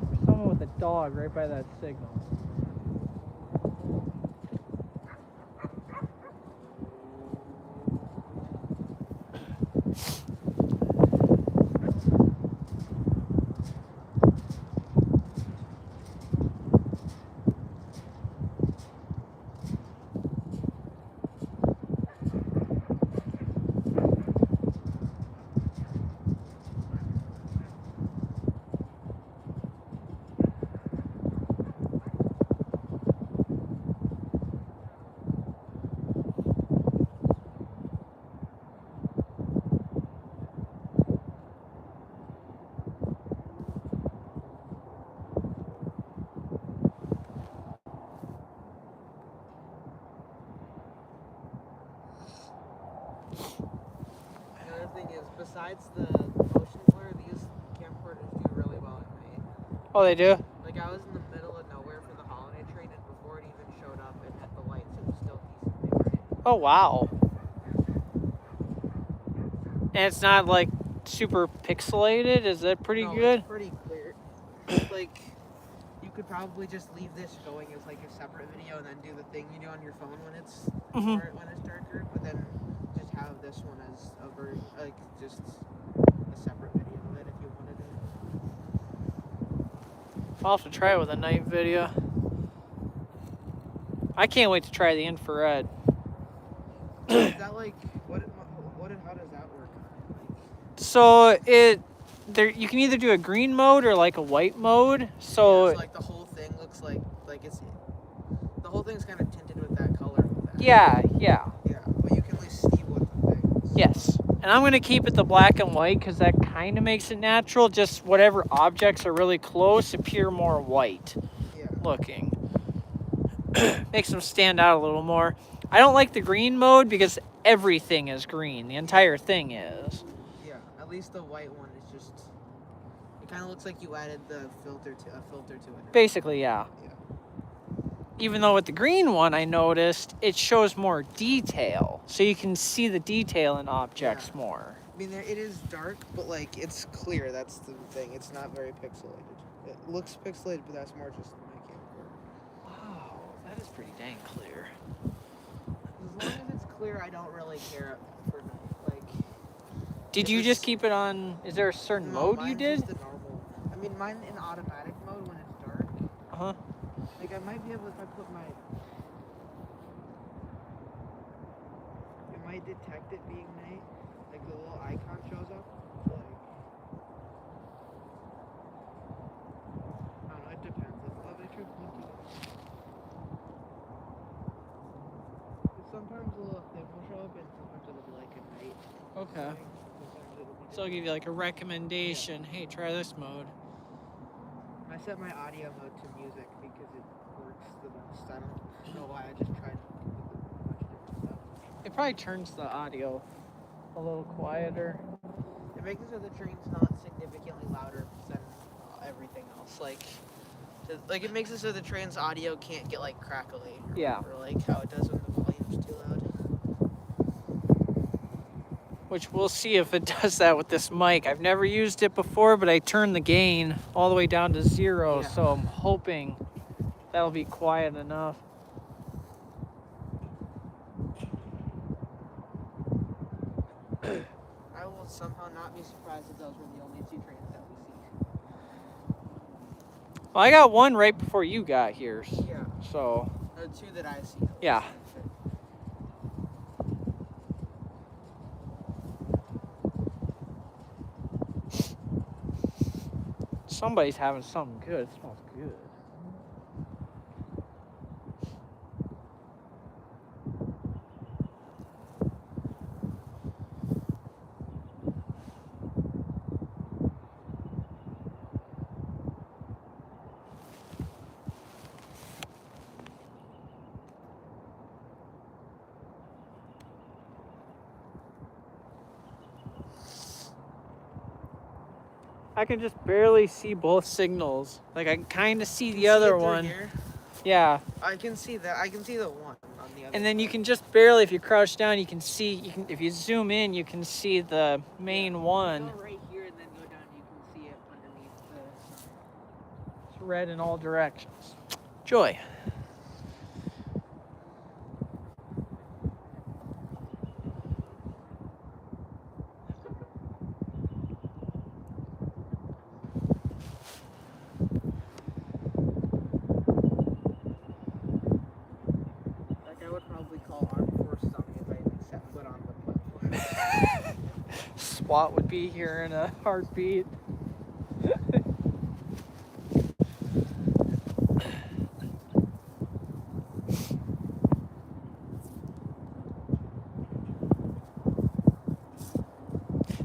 There's someone with a dog right by that signal. The other thing is, besides the motion blur, these camcorders do really well at night. Oh, they do? Like I was in the middle of nowhere for the holiday train, and before it even showed up and had the lights, it was still decently bright. Oh, wow. And it's not like super pixelated? Is that pretty No, good? It's pretty clear. Like you could probably just leave this going as like a separate video and then do the thing you do on your phone when it's Mhm. when it's darker, but then just have this one as a like just a separate video of it if you wanted it. I'll have to try it with a night video. I can't wait to try the infrared. Is that like how does that work? So you can either do a green mode or like a white mode. So, So like the whole thing looks like it's the whole thing's kind of tinted with that color. With that. yeah. Yeah, but you can at least see what the thing is. Yes. And I'm going to keep it the black and white because that kind of makes it natural. Just whatever objects are really close appear more white Yeah. looking. Makes them stand out a little more. I don't like the green mode because everything is green. The entire thing is. Yeah. At least the white one is just. It kind of looks like you added the filter to it. Basically, yeah. Yeah. Even though with the green one, I noticed it shows more detail. So you can see the detail in objects more. I mean, it is dark, but like it's clear. That's the thing. It's not very pixelated. It looks pixelated, but that's more just my camcorder. Wow, that is pretty dang clear. As long as it's clear, I don't really care for night. Like. Did if you it's- just keep it on? Is there a certain No, mode you mine's did? just the normal. I mean, mine in automatic mode when it's dark. Uh-huh. Like I might be able if I put my. It might detect it being night. Like the little icon shows up. Like. I don't know. It depends. They tried blinking. Sometimes a little thing will show up and sometimes it'll be like a night. Okay. Thing. Sometimes it'll be So I'll give you like a recommendation. Hey, try this mode. I set my audio mode to music because it works the best. I don't know why. I just tried with a bunch of different stuff. It probably turns the audio a little quieter. It makes it so the train's not significantly louder than everything else. Like it makes it so the train's audio can't get like crackly. Yeah. Or like how it does when the volume's too loud. Which we'll see if it does that with this mic. I've never used it before, but I turned the gain all the way down to 0, Yeah. so I'm hoping that'll be quiet enough. I will somehow not be surprised if those were the only 2 trains that we Well, I got one right before you got here, see. Yeah. so The 2 that I see. yeah. Somebody's having something good. It smells good. I can just barely see both signals. Like I can kind of see the other one. Here? Yeah. I can see that. I can see the one on the other. And then you can just barely, if you crouch down, you can see, if you zoom in, you can see the main one. Go right here and then go down. You can see it underneath the sign. It's red in all directions. Joy. Like I would probably call armed forces on me if I even set foot on the platform. SWAT would be here in a heartbeat.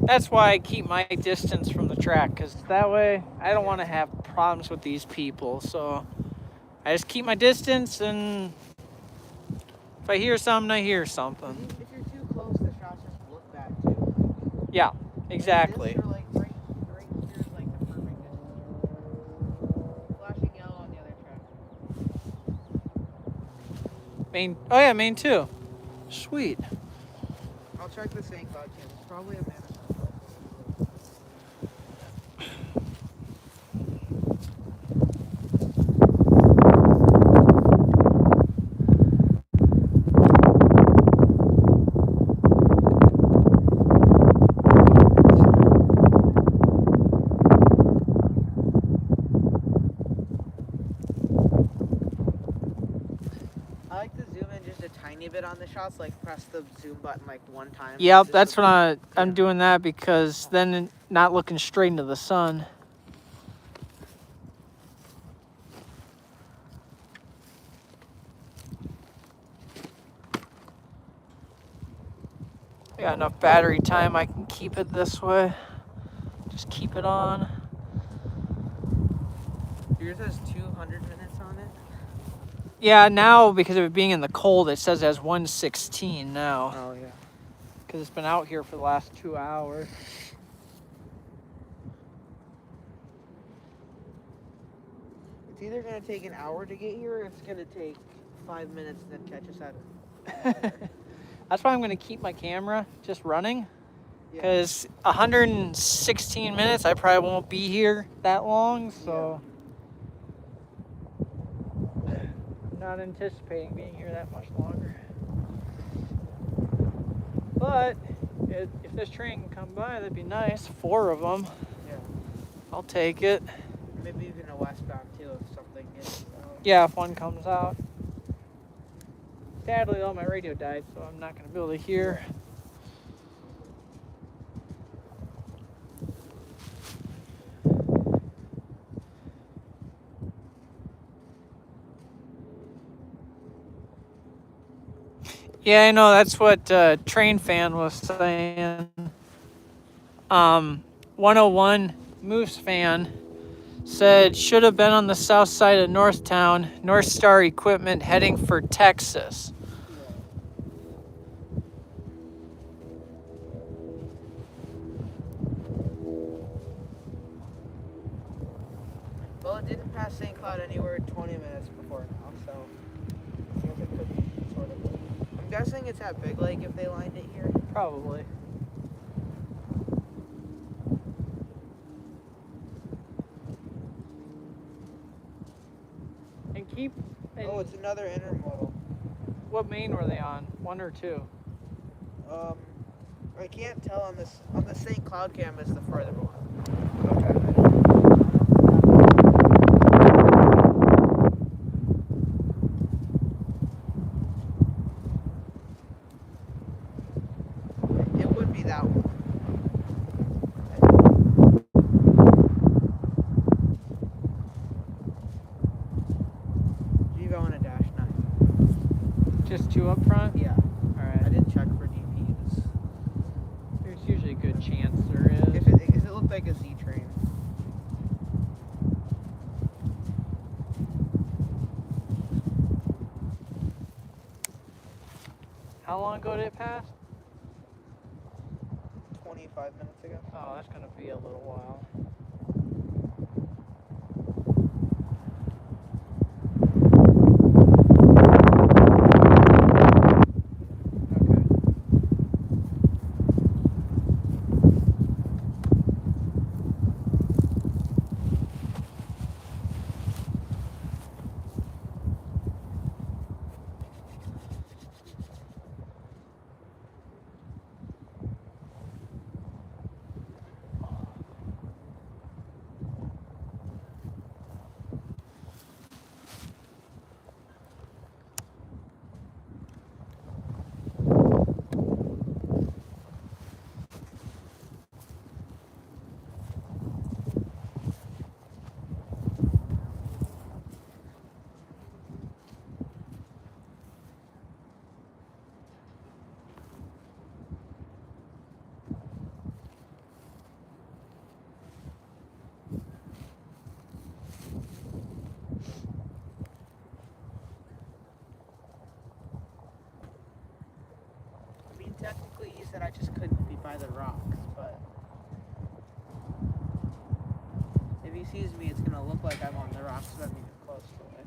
That's why I keep my distance from the track, because that way I don't want to have problems with these people. So I just keep my distance, and if I hear something, I hear something. If you're too close, the shots just look bad too. Yeah, exactly. This or like right here is like the perfect distance. Flashing yellow on the other track. Main, oh yeah, main 2. Sweet. I'll check the St. Cloud cam. It's probably a man. just a tiny bit on the shots, like press the zoom button like one time. Yep, Just that's so- what I'm doing that because then not looking straight into the sun. I got enough battery time. I can keep it this way. Just keep it on. Yours has 200 minutes on it. Yeah, now because of it being in the cold, it says it has 116 now. Oh yeah. Because it's been out here for the last 2 hours. It's either gonna take an hour to get here, or it's gonna take 5 minutes and then catch us at it. That's why I'm going to keep my camera just running. Yeah. Because 116 minutes, I probably won't be here that long. So I'm not anticipating being here that much longer. But if this train can come by, that'd be nice. 4 of them. Yeah. I'll take it. Maybe even a westbound too if something gets out. Yeah, if one comes out. Sadly, though, my radio died, so I'm not going to be able to hear. Yeah, I know. That's what Train Fan was saying. 101 Moose Fan said should have been on the south side of Northtown. North Star equipment heading for Texas. Well, it didn't pass St. Cloud anywhere 20 minutes before now, so I guess it could be sort of. I'm guessing it's at Big Lake if they lined it here. Probably. And keep. And Oh, it's another intermodal. what main were they on? 1 or 2? I can't tell on this. On the St. Cloud cam, it's the further one. It would be that one. Vivo on a dash 9. Just 2 up front? Yeah. All right. I didn't check for DPs. There's usually a good chance there is. If it looked like a Z train. How long ago did it pass? 25 minutes ago. Oh, that's going to be a little while. Technically, he said I just couldn't be by the rocks, but if he sees me, it's gonna look like I'm on the rocks, but I'm even close to it.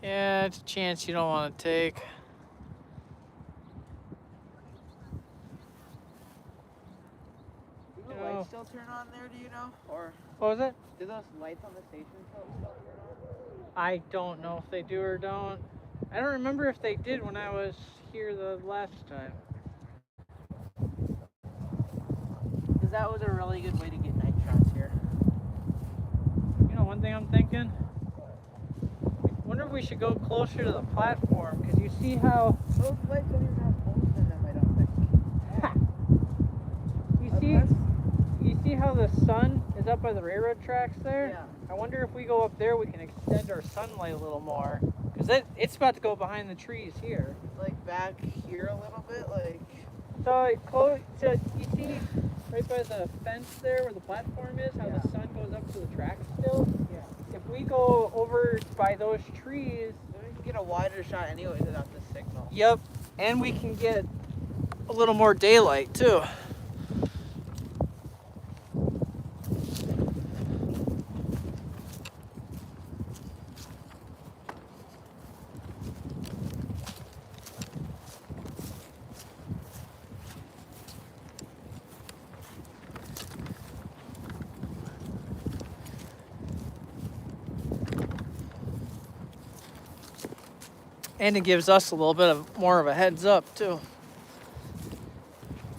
Yeah, it's a chance you don't want to take. Do the lights still turn on there, do you know? Or What was it? do those lights on the station still turn on? I don't know if they do or don't. I don't remember if they did when I was here the last time. Because that was a really good way to get night shots here. You know, one thing I'm thinking? wonder if we should go closer to the platform, because you see how Those lights don't even have holes in them, I don't think. you see how the sun is up by the railroad tracks there? Yeah. I wonder if we go up there, we can extend our sunlight a little more, because it's about to go behind the trees here. Like back here a little bit, like. So you see right by the fence there where the platform is, how the sun goes up to the tracks still? Yeah. If we go over by those trees, Then we can get a wider shot anyways without the signal. yep, and we can get a little more daylight too. And it gives us a little bit of more of a heads up too.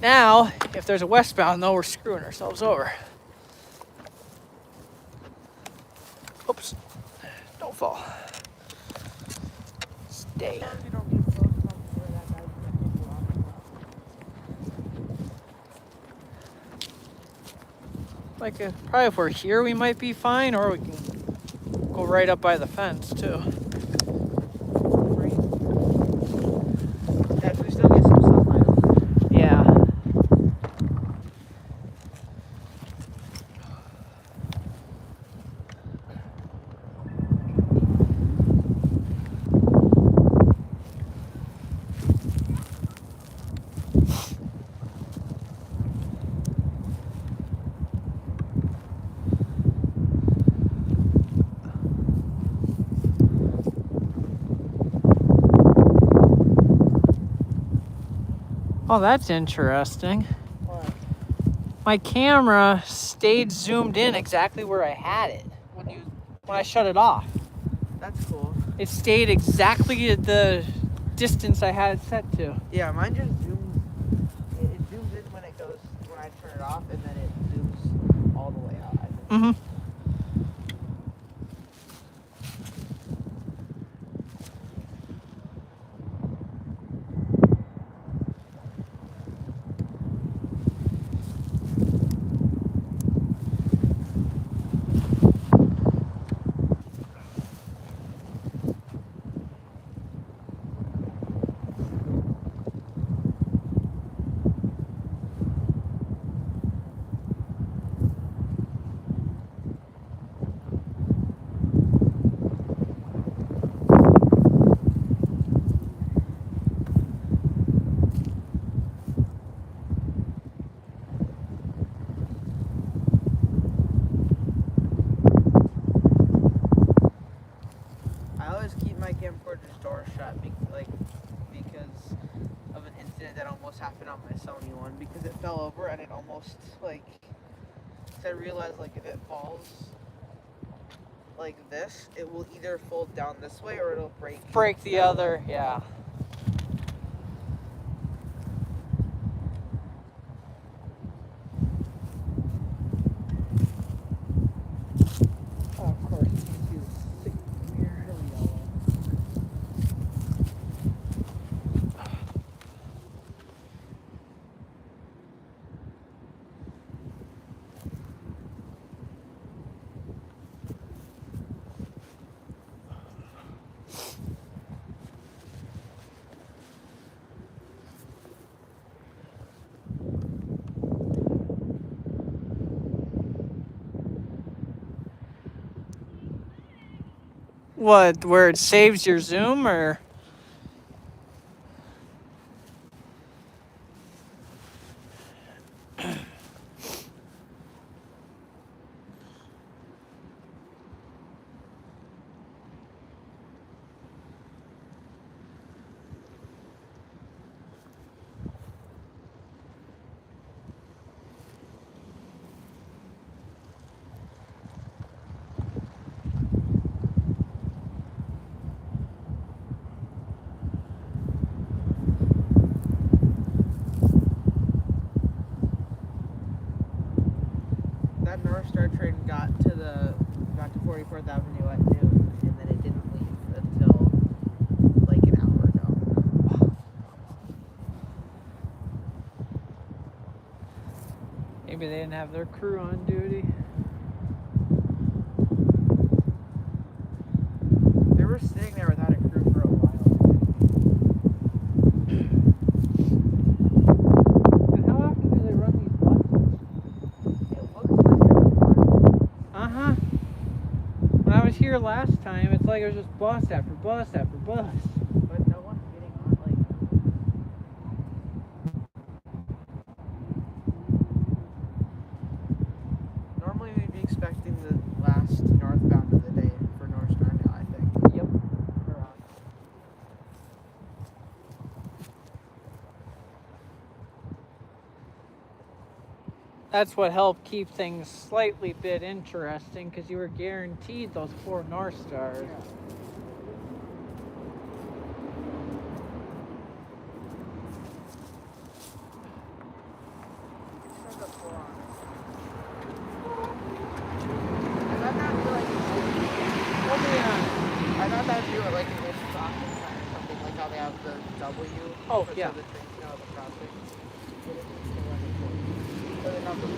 Now, if there's a westbound though, we're screwing ourselves over. Oops, don't fall. Stay. You don't get close enough to where that guy's gonna take you off. Like probably if we're here, we might be fine, or we can go right up by the fence too. Yeah, we still get some sunlight. Yeah. Oh, that's interesting. What? My camera stayed zoomed in exactly where I had it when I shut it off. That's cool. It stayed exactly at the distance I had it set to. Yeah, mine just zooms. It zooms in when I turn it off, and then it zooms all the way out, I think. Mm-hmm. I always keep my camcorder's door shut because of an incident that almost happened on my Sony one, because it fell over and it almost cause I realized if it falls like this, it will either fold down this way or it'll Break the other, yeah. Oh, of course, you can see the signal here. Here we go. What, where it saves your zoom, or? That North Star train got to 44th Avenue at noon, and then it didn't leave didn't have their crew on duty. They were sitting there without a crew for a while. And how often do they run these buses? It looks like every month. Uh-huh. When I was here last time, it's like it was just bus after bus after bus. But no one's getting on, like... Normally we'd be expecting the last northbound of the day for North Star now, I think. Yep. Around. That's what helped keep things slightly bit interesting, because you were guaranteed those 4 North Stars. Yeah. Send a 4 on it. I thought that would be like I thought that would be like an old crossing sign or something, like how they have the W. Oh, for yeah. the train, you know, the crossing. But it needs to run the 4. Or the number 4.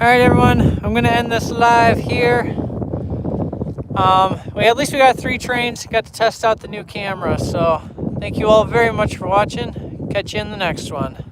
Alright everyone, I'm going to end this live here. At least we got 3 trains, got to test out the new camera, so thank you all very much for watching. Catch you in the next one.